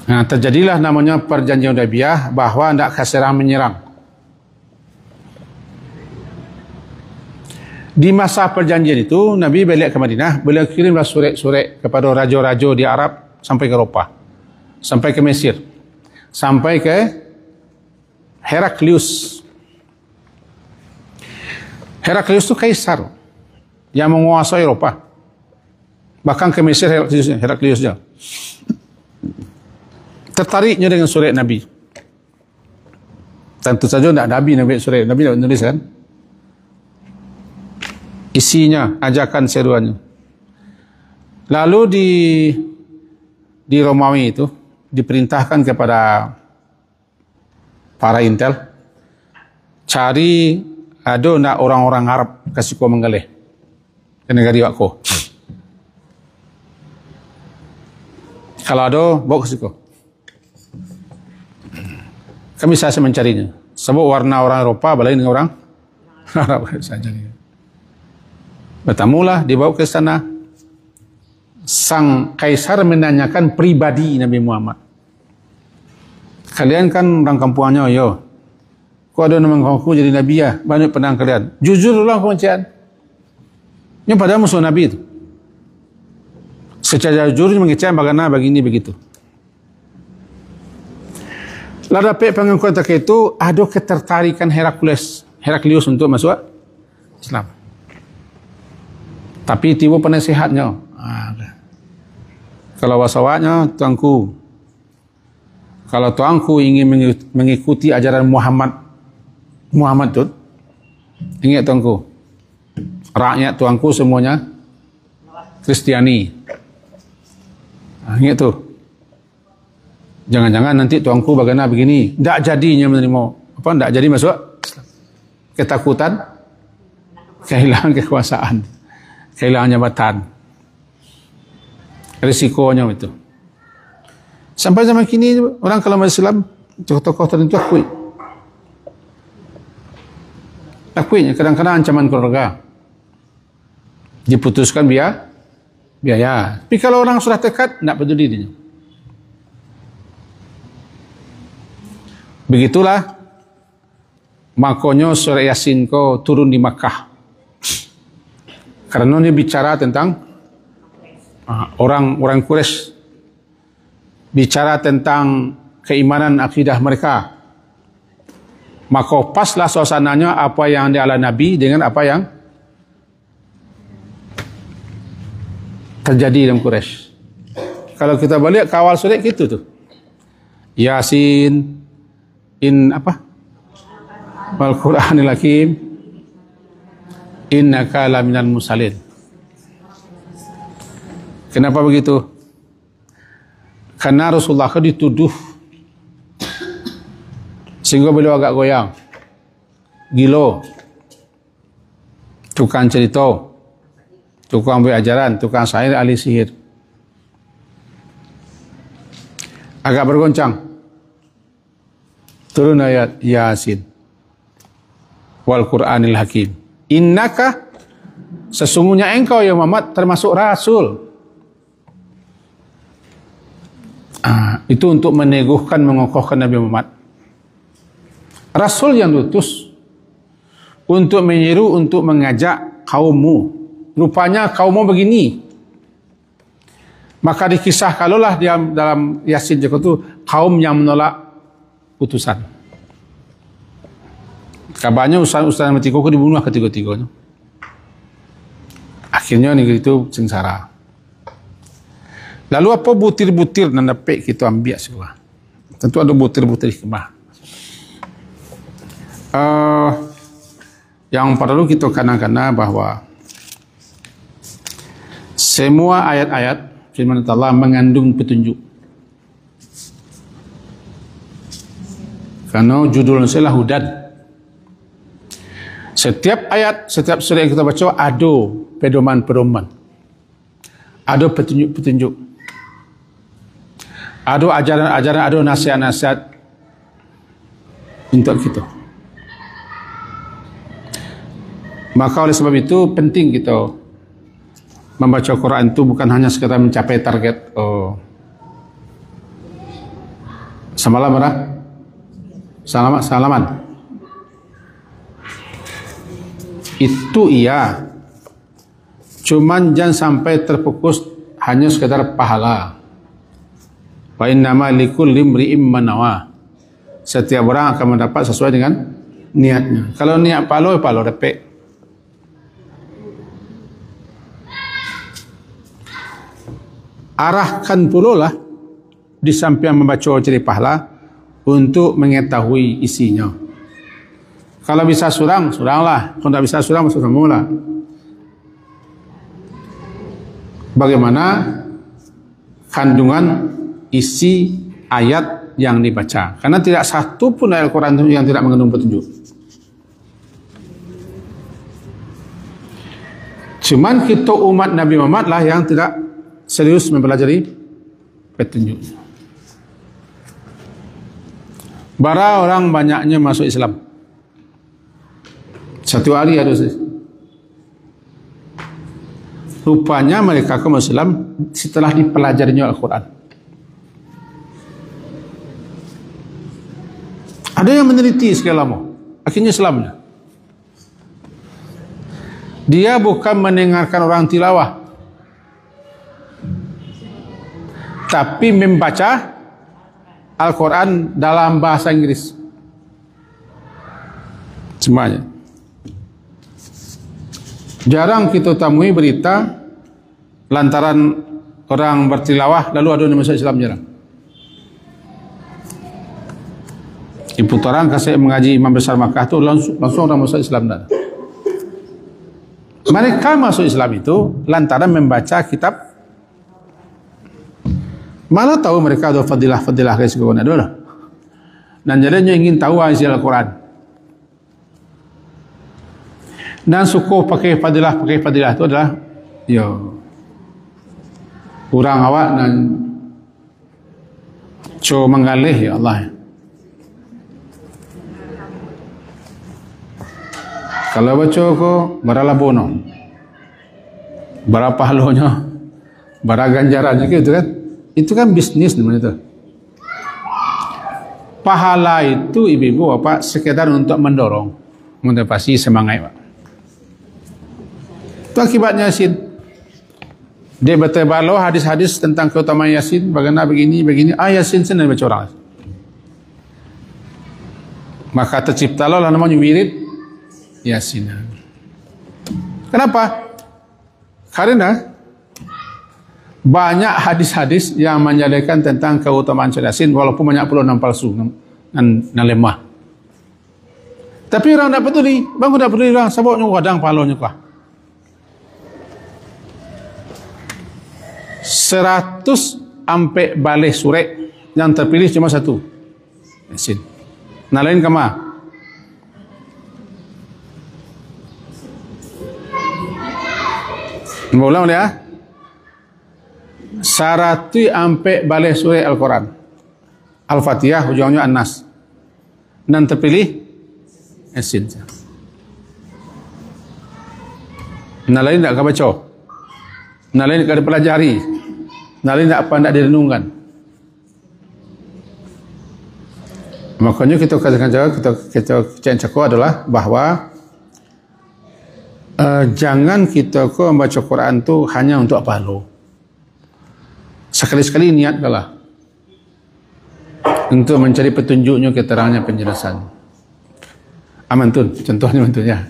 Nah, terjadilah namanya perjanjian Hudaibiyah bahwa tidak serang menyerang. Di masa perjanjian itu, Nabi balik ke Madinah, beliau kirimlah surat-surat kepada raja-raja di Arab sampai ke Eropah, sampai ke Mesir, sampai ke Heraklius. Heraklius itu kaisar yang menguasai Eropah. Bahkan ke Mesir Herakliusnya. Tertariknya dengan surat Nabi. Tentu saja tidak Nabi surat. Nabi tidak menulis kan? Isinya, ajakan seruannya. Lalu di Romawi itu diperintahkan kepada para intel, cari ada nak orang-orang Arab kasih kau menggalih ke negara Wakko. Kalau ada, bawa kasih kau. Kami saya mencarinya. Sebab warna orang Eropah berlain dengan orang Arab saja. Bertamulah, dibawa ke sana. Sang kaisar menanyakan pribadi Nabi Muhammad. Kalian kan orang kampungannya, yo. Kau ada nama kamu jadi Nabi ya? Banyak penang kalian. Jujurlah pengajian. Yang pada musuh Nabi itu. Secara jujur mengecam bagaimana begini begitu. Lalu dapat pengakuan itu ada ketertarikan Heraklius untuk masuk Islam. Tapi tiba penasihatnya. Kalau wasawatnya, tuanku, kalau tuanku ingin mengikuti ajaran Muhammad tu, ingat tuanku, rakyat tuanku semuanya Kristiani. Ingat tu. Jangan-jangan nanti tuanku bagaimana begini, tak jadinya menerima, tak jadi masuk Islam. Ketakutan, kehilangan kekuasaan, kehilangan jabatan, risikonya itu. Sampai zaman kini orang kalau masuk Islam, tokoh-tokoh tertentu akuinya kadang-kadang ancaman keluarga, diputuskan biaya. Tapi kalau orang sudah tekad, tidak peduli dia. Begitulah makanya surah Yasin ko turun di Makkah. Karena dia bicara tentang orang Quraisy, bicara tentang keimanan akidah mereka. Maka paslah suasananya apa yang dialami Nabi dengan apa yang terjadi dalam Quraisy. Kalau kita balik ke awal surat gitu tuh. Yasin Wal Qur'anil Hakim innaka laminal mursalin. Kenapa begitu? Karena Rasulullah dituduh sehingga beliau agak goyang, gilo, tukang cerita, tukang ajaran, tukang syair, ahli sihir, agak bergoncang. Turun ayat Yasin Wal Qur'anil Hakim, innaka, sesungguhnya engkau ya Muhammad termasuk Rasul. Itu untuk meneguhkan, mengokohkan Nabi Muhammad, Rasul yang diutus untuk menyeru, untuk mengajak kaummu. Rupanya kaummu begini. Maka dikisah kalaulah dalam Yasin itu kaum yang menolak utusan. Kabarnya ustaz Matiko dibunuh ketiga-tiganya. Akhirnya negeri itu sengsara. Lalu apa butir-butir dan dapat kita ambil semua? Tentu ada butir-butir hikmah. Yang perlu kita kanak-kanak bahawa semua ayat-ayat firman Allah mengandung petunjuk. Karena judulnya adalah hudan. Setiap ayat, setiap surah yang kita baca ada pedoman-pedoman. Ada petunjuk-petunjuk. Ada ajaran-ajaran, ada nasihat-nasihat untuk kita. Maka oleh sebab itu penting kita membaca Quran itu bukan hanya sekadar mencapai target semalam berapa? Salaman. Itu iya. Cuman jangan sampai terfokus hanya sekadar pahala. Wa innama likulli imri'in ma nawa. Setiap orang akan mendapat sesuai dengan niatnya. Kalau niat pahala dapat. Arahkan pula lah di samping membaca cari pahala untuk mengetahui isinya. Kalau bisa suranglah. Kalau tidak bisa surang mula. Bagaimana kandungan isi ayat yang dibaca? Karena tidak satu pun ayat Al-Quran yang tidak mengandung petunjuk. Cuman kita umat Nabi Muhammad lah yang tidak serius mempelajari petunjuknya. Bara orang banyaknya masuk Islam. Satu hari ada rupanya mereka ke Islam setelah dipelajarinya Al-Quran. Ada yang meneliti sekali lama, akhirnya Islamnya. Dia bukan mendengarkan orang tilawah, tapi membaca Al-Quran dalam bahasa Inggris. Semuanya. Jarang kita temui berita lantaran orang bertilawah lalu ada yang masuk Islam, jarang. Di putaran kasih mengaji Imam Besar Makkah itu langsung orang masuk Islam. Mereka masuk Islam itu lantaran membaca kitab. Malah tahu mereka ada fadilah-fadilah kayak sekolah adalah. Dan jadinya ingin tahu isi Al-Quran. Dan suku pakai fadilah itu adalah kurang awak dan co menggalih ya Allah. Kalau baca ko baralah bono, bara pahalanya, bara ganjarannya gitu kan. Itu kan bisnis namanya itu. Pahala itu ibu-ibu bapak sekedar untuk mendorong, motivasi, semangat pak. Itu akibatnya Yasin. Dia bertebalo hadis-hadis tentang keutamaan Yasin, bagaimana begini. Yasin senang baca orang. Maka terciptalah namanya wirid Yasin. Kenapa? Karena banyak hadis-hadis yang menjadikan tentang keutamaan Yasin, walaupun banyak pula yang palsu dan lemah. Tapi orang tak peduli, bangun tak peduli orang, sebabnya wadang pahalanya kah. 100 sampai balik surek yang terpilih cuma satu, Yasin. Nah lain kama. Ulang dia. 100 sampai balik surek Al-Quran. Al-Fatihah ujungnya An-Nas. Dan terpilih Yasin. Nah lain tak baca. Nah lain tak dipelajari. Nah lain tak apa nak direnungkan. Makanya kita katakan kita cakap adalah bahawa jangan kita membaca Quran tu hanya untuk apa lo. Sekali-sekali niatkanlah untuk mencari petunjuknya, keterangannya, penjelasan. Aman tu, contohnya tentunya.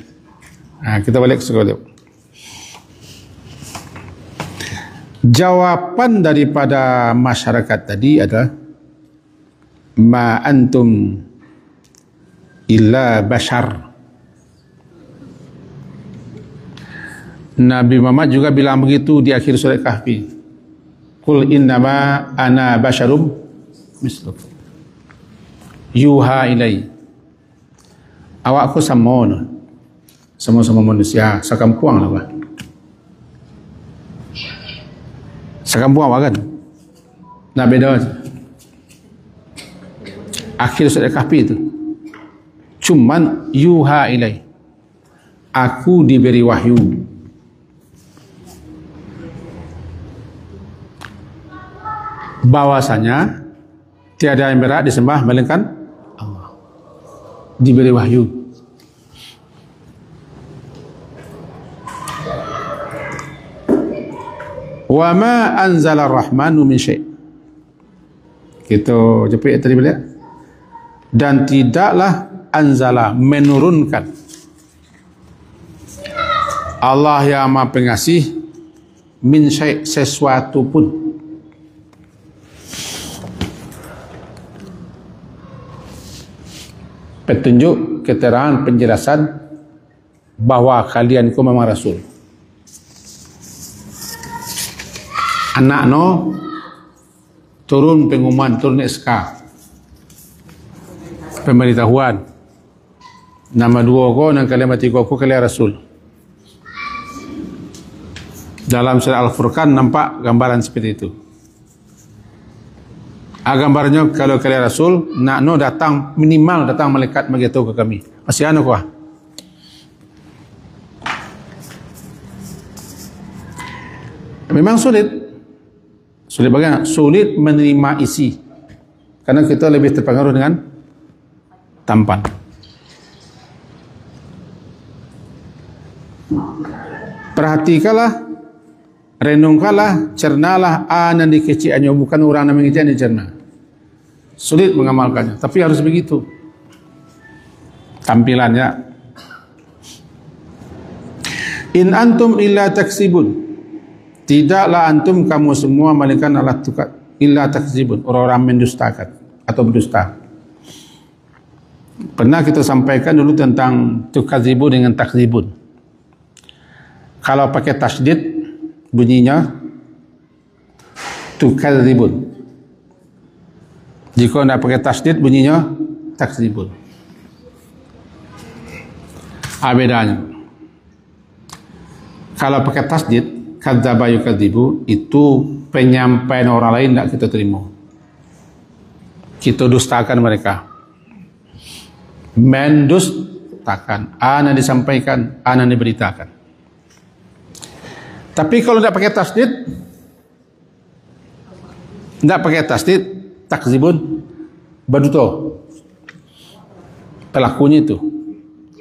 Nah, kita balik ke sekolah. Jawaban daripada masyarakat tadi adalah ma antum illa bashar. Nabi Muhammad juga bilang begitu di akhir surat Kahfi. Qul innama ana basharum mislukum yuha ilai. Awakku sama-sama manusia, sakampuang lah bah. Sakampuang lah kan. Nah beda akhir surat Kahfi itu. Cuman yuha ilai. Aku diberi wahyu. Bahwasanya tiada yang berhak disembah melainkan Allah. Diberi wahyu. Wa ma anzala ar-rahmanu min syai'. Kita jepit tadi balik. Dan tidaklah anzala menurunkan Allah yang Maha Pengasih min syai' sesuatu pun. Petunjuk, keterangan, penjelasan bahawa kalian itu memang Rasul. Anak no turun pengumuman, turun SK pemberitahuan nama dua ko dan kalimat tiga ko kalian Rasul. Dalam surah Al-Furqan nampak gambaran seperti itu. Gambarnya kalau kalian Rasul nak no datang, minimal datang malaikat beritahu ke kami. Masih anu kuah. Memang sulit bagaimana? Sulit menerima isi karena kita lebih terpengaruh dengan tampan. Perhatikanlah, renungkanlah, cernalah anan dikeciannya, bukan orang yang mengejar dicerna. Sulit mengamalkannya, tapi harus begitu tampilannya. In antum illa taksibun. Tidaklah antum kamu semua melainkan Allah tukar illa takzibun, orang-orang mendustakan atau berdusta. Pernah kita sampaikan dulu tentang tukazibun dengan takzibun. Kalau pakai tasydid bunyinya tukazibun. Jika tidak pakai tasydid bunyinya takzibun. Bedanya. Kalau pakai tasydid kadzdzaba yukadzibu, itu penyampaian orang lain tidak kita terima. Kita dustakan mereka. Mendustakan. Ana disampaikan, ana diberitakan. Tapi kalau tidak pakai tasdid, tidak pakai tasdid, takzibun, berduto. Pelakunya itu.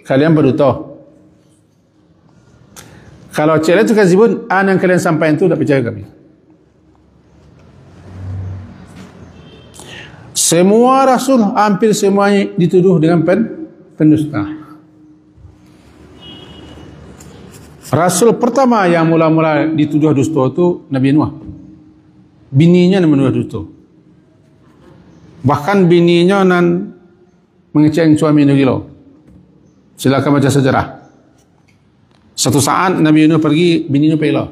Kalian berduto. Kalau cewek itu kazibun, yang kalian sampaikan itu tidak percaya kami. Semua Rasul hampir semuanya dituduh dengan pendusta. Rasul pertama yang mula-mula dituduh dusta itu Nabi Nuh. Bininya menuduh dusta. Bahkan bininya nan mengecewakan suami Nuh. Silakan baca sejarah. Satu saat Nabi Yunus pergi, bini Nuh pergi lah.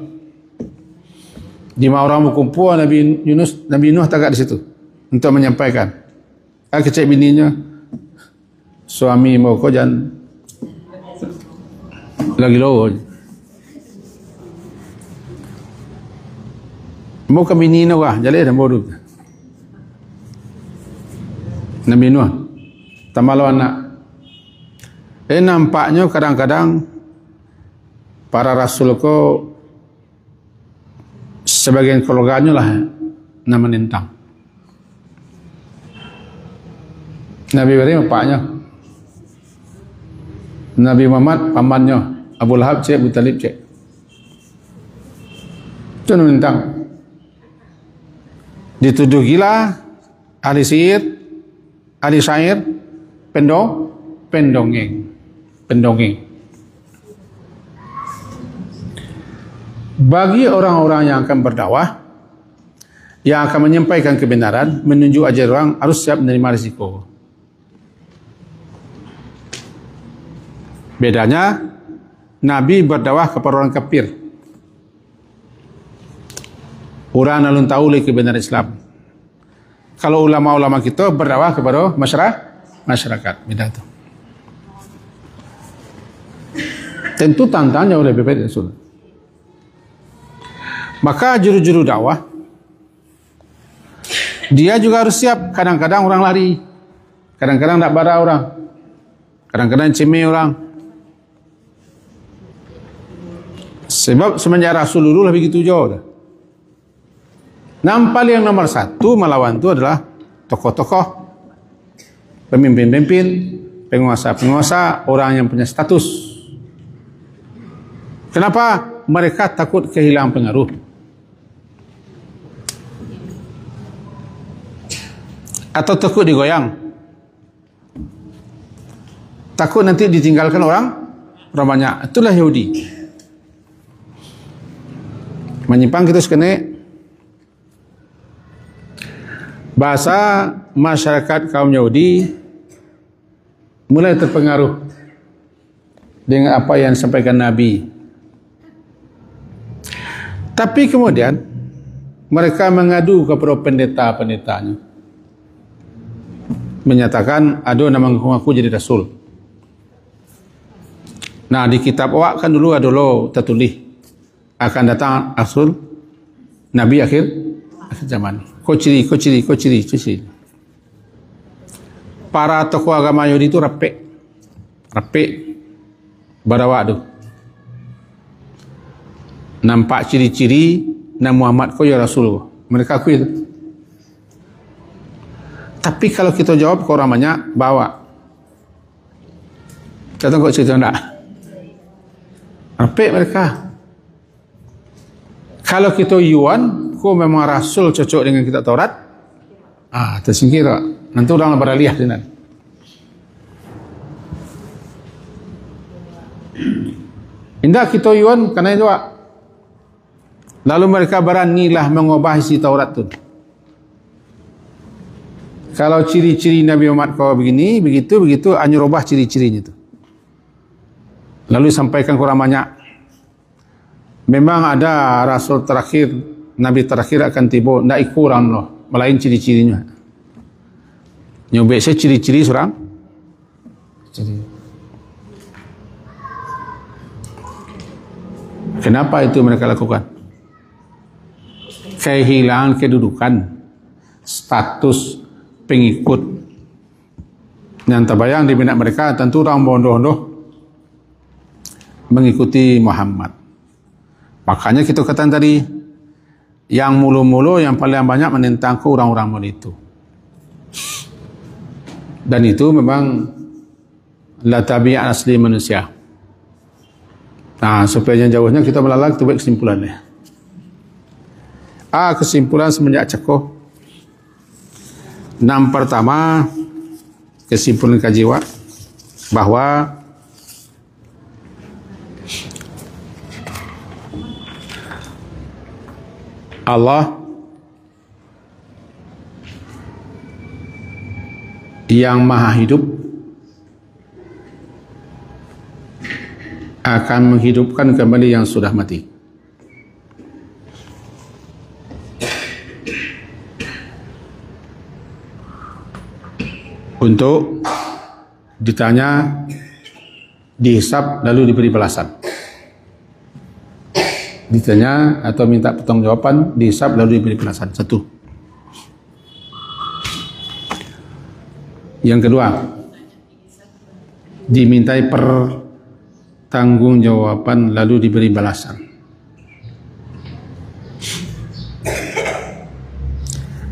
Di orang berkumpul, Nabi Nuh tagak di situ untuk menyampaikan. Kecek bininya, suami mau kau jangan lagi low. Mau ke bini Nuh lah, jalan dah bodoh. Nabi Nuh, tambah anak. Nampaknya kadang-kadang para rasul ko sebagian keluarganya lah yang menentang. Nabi Ibrahim bapaknya, Nabi Muhammad pamannya, Abu Lahab cek, Abu Talib cek. Itu menentang. Dituduh gila, ahli sihir, ahli syair, pendongeng. Bagi orang-orang yang akan berdakwah, yang akan menyampaikan kebenaran, menunjuk ajaran orang, harus siap menerima risiko. Bedanya, Nabi berdakwah kepada orang kafir. Orang alun tahu lagi kebenaran Islam. Kalau ulama-ulama kita berdakwah kepada masyarakat. Beda tu. Tentu tantangannya oleh lebih Rasul. Maka juru-juru dakwah, dia juga harus siap. Kadang-kadang orang lari, kadang-kadang tak pada orang, kadang-kadang cemeh orang. Sebab semenjak Rasul dulu lah begitu jauh dah. Nampak yang nomor satu melawan itu adalah tokoh-tokoh, pemimpin-pemimpin, penguasa-penguasa, orang yang punya status. Kenapa? Mereka takut kehilangan pengaruh. Atau takut digoyang. Takut nanti ditinggalkan orang banyak. Itulah Yahudi. Menyimpang kita sekena. Bahasa masyarakat kaum Yahudi mulai terpengaruh dengan apa yang disampaikan Nabi. Tapi kemudian mereka mengadu kepada pendeta-pendetanya, menyatakan, aduh nama aku jadi Rasul. Nah, di kitab awak kan dulu ada lo tertulis akan datang Rasul Nabi akhir zaman. Kau ciri. Para tokoh agama Yahudi itu rapik barawa tu. Nampak ciri-ciri Nabi Muhammad kau ya Rasul. Mereka akui itu. Tapi kalau kita jawab ke orang banyak, bawa. Kita tahu kau cerita tak? Rapik mereka. Kalau kita yuan, kau memang Rasul cocok dengan kitab Taurat, tersingkir tak? Nanti orang beralih di sana. Indah kita yuan kerana itu. Lalu mereka beranilah mengubah isi Taurat tu. Kalau ciri-ciri Nabi Muhammad kau begini, begitu, hanya ubah ciri-cirinya tu. Lalu sampaikan ke orang banyak. Memang ada Rasul terakhir, Nabi terakhir akan tiba, tidak ikut orang loh, melain ciri-cirinya. Nyobek saya ciri-ciri seorang. Kenapa itu mereka lakukan? Kehilangan kedudukan, status pengikut. Yang terbayang di benak mereka tentu orang bodoh-bodoh mengikuti Muhammad. Makanya kita katakan tadi, yang mulu-mulu yang paling banyak menentang ke orang-orang itu. Dan itu memang la tabiat asli manusia. Nah, supaya yang jauhnya kita melalak, kita buat kesimpulannya. Kesimpulan semenjak Cekoh. 6 pertama, kesimpulan kajiwa bahwa Allah yang maha hidup akan menghidupkan kembali yang sudah mati. Untuk ditanya, dihisap, lalu diberi balasan. Ditanya atau minta pertanggungjawaban, dihisap, lalu diberi balasan. Satu. Yang kedua, dimintai pertanggungjawaban, lalu diberi balasan.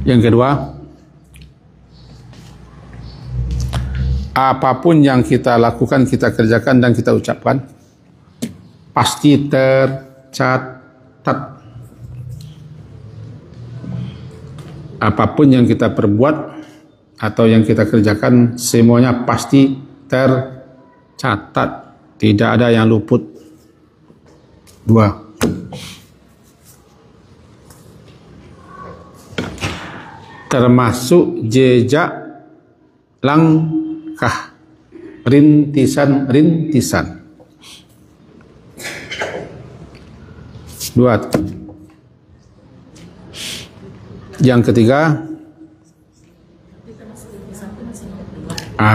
Yang kedua, apapun yang kita lakukan, kita kerjakan dan kita ucapkan pasti tercatat. Apapun yang kita perbuat atau yang kita kerjakan, semuanya pasti tercatat, tidak ada yang luput. Dua, termasuk jejak langkah, rintisan-rintisan Dua. Yang ketiga,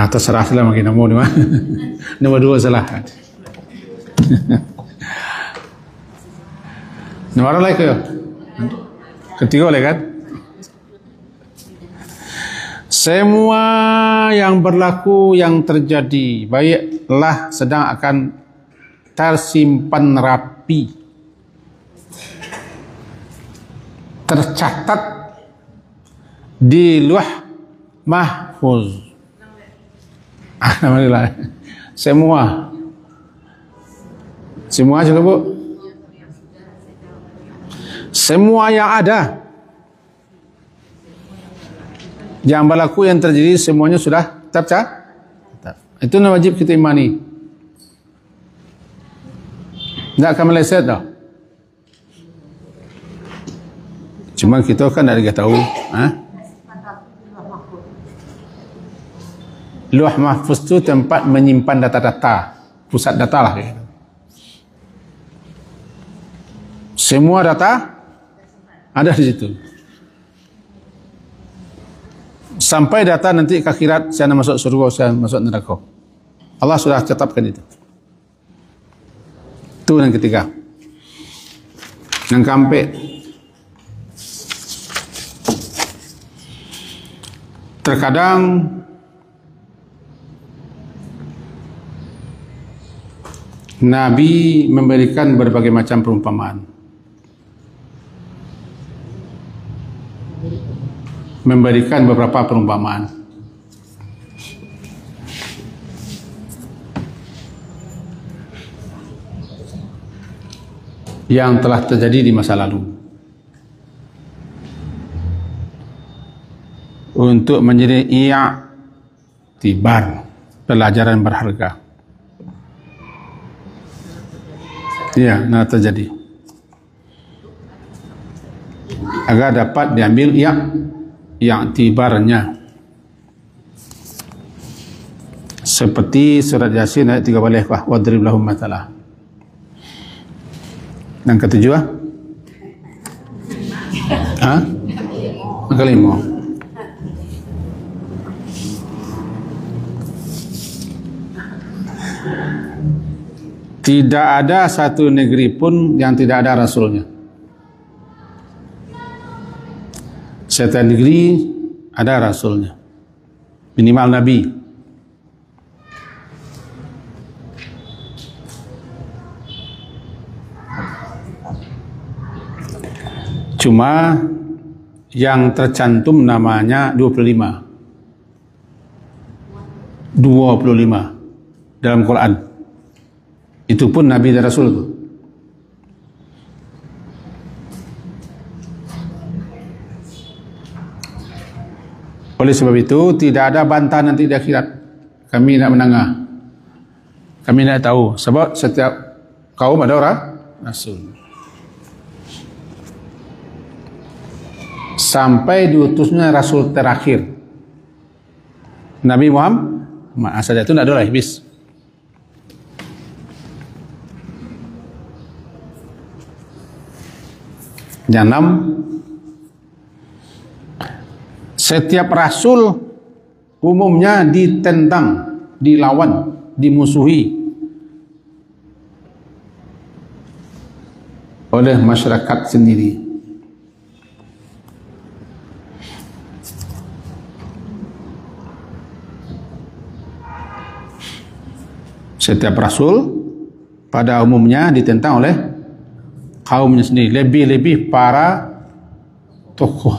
terserah salah bagi nombor dua. Nombor dua salah. Nombor lagi ke? Ketiga boleh kan? Semua yang berlaku, yang terjadi, baiklah sedang akan tersimpan rapi, tercatat di Lauh Mahfuz. Alhamdulillah. Semua juga bu. Semua yang ada, yang berlaku, yang terjadi, semuanya sudah tercatat. Itu wajib kita imani. Tidak akan meleset dah. Cuma kita kan tidak tahu. Lauh Mahfuz itu tempat menyimpan data-data, pusat data lah. Semua data ada di situ. Sampai data nanti ke akhirat, saya nak masuk surga, saya masuk neraka. Allah sudah tetapkan itu. Itu yang ketiga. Yang keempat, terkadang Nabi memberikan berbagai macam perumpamaan, memberikan beberapa perumpamaan yang telah terjadi di masa lalu untuk menjadi i'tibar, pelajaran berharga. Ya, nah terjadi agar dapat diambil i'tibarnya. Seperti surat Yasin ayat 13, wadrib lahum mathalah. Yang ketujuh, yang kelima, tidak ada satu negeri pun yang tidak ada rasulnya. Setiap negeri ada rasulnya, minimal nabi. Cuma yang tercantum namanya 25 dalam Quran. Itu pun Nabi dan Rasul itu. Oleh sebab itu tidak ada bantahan nanti di akhirat. Kami nak menengah, kami nak tahu, sebab setiap kaum ada orang Rasul. Sampai diutusnya Rasul terakhir Nabi Muhammad, asal itu tidak ada lah habis. Yang 6, setiap rasul umumnya ditentang, dilawan, dimusuhi oleh masyarakat sendiri. Setiap rasul pada umumnya ditentang oleh kaumnya sendiri, lebih-lebih para tokoh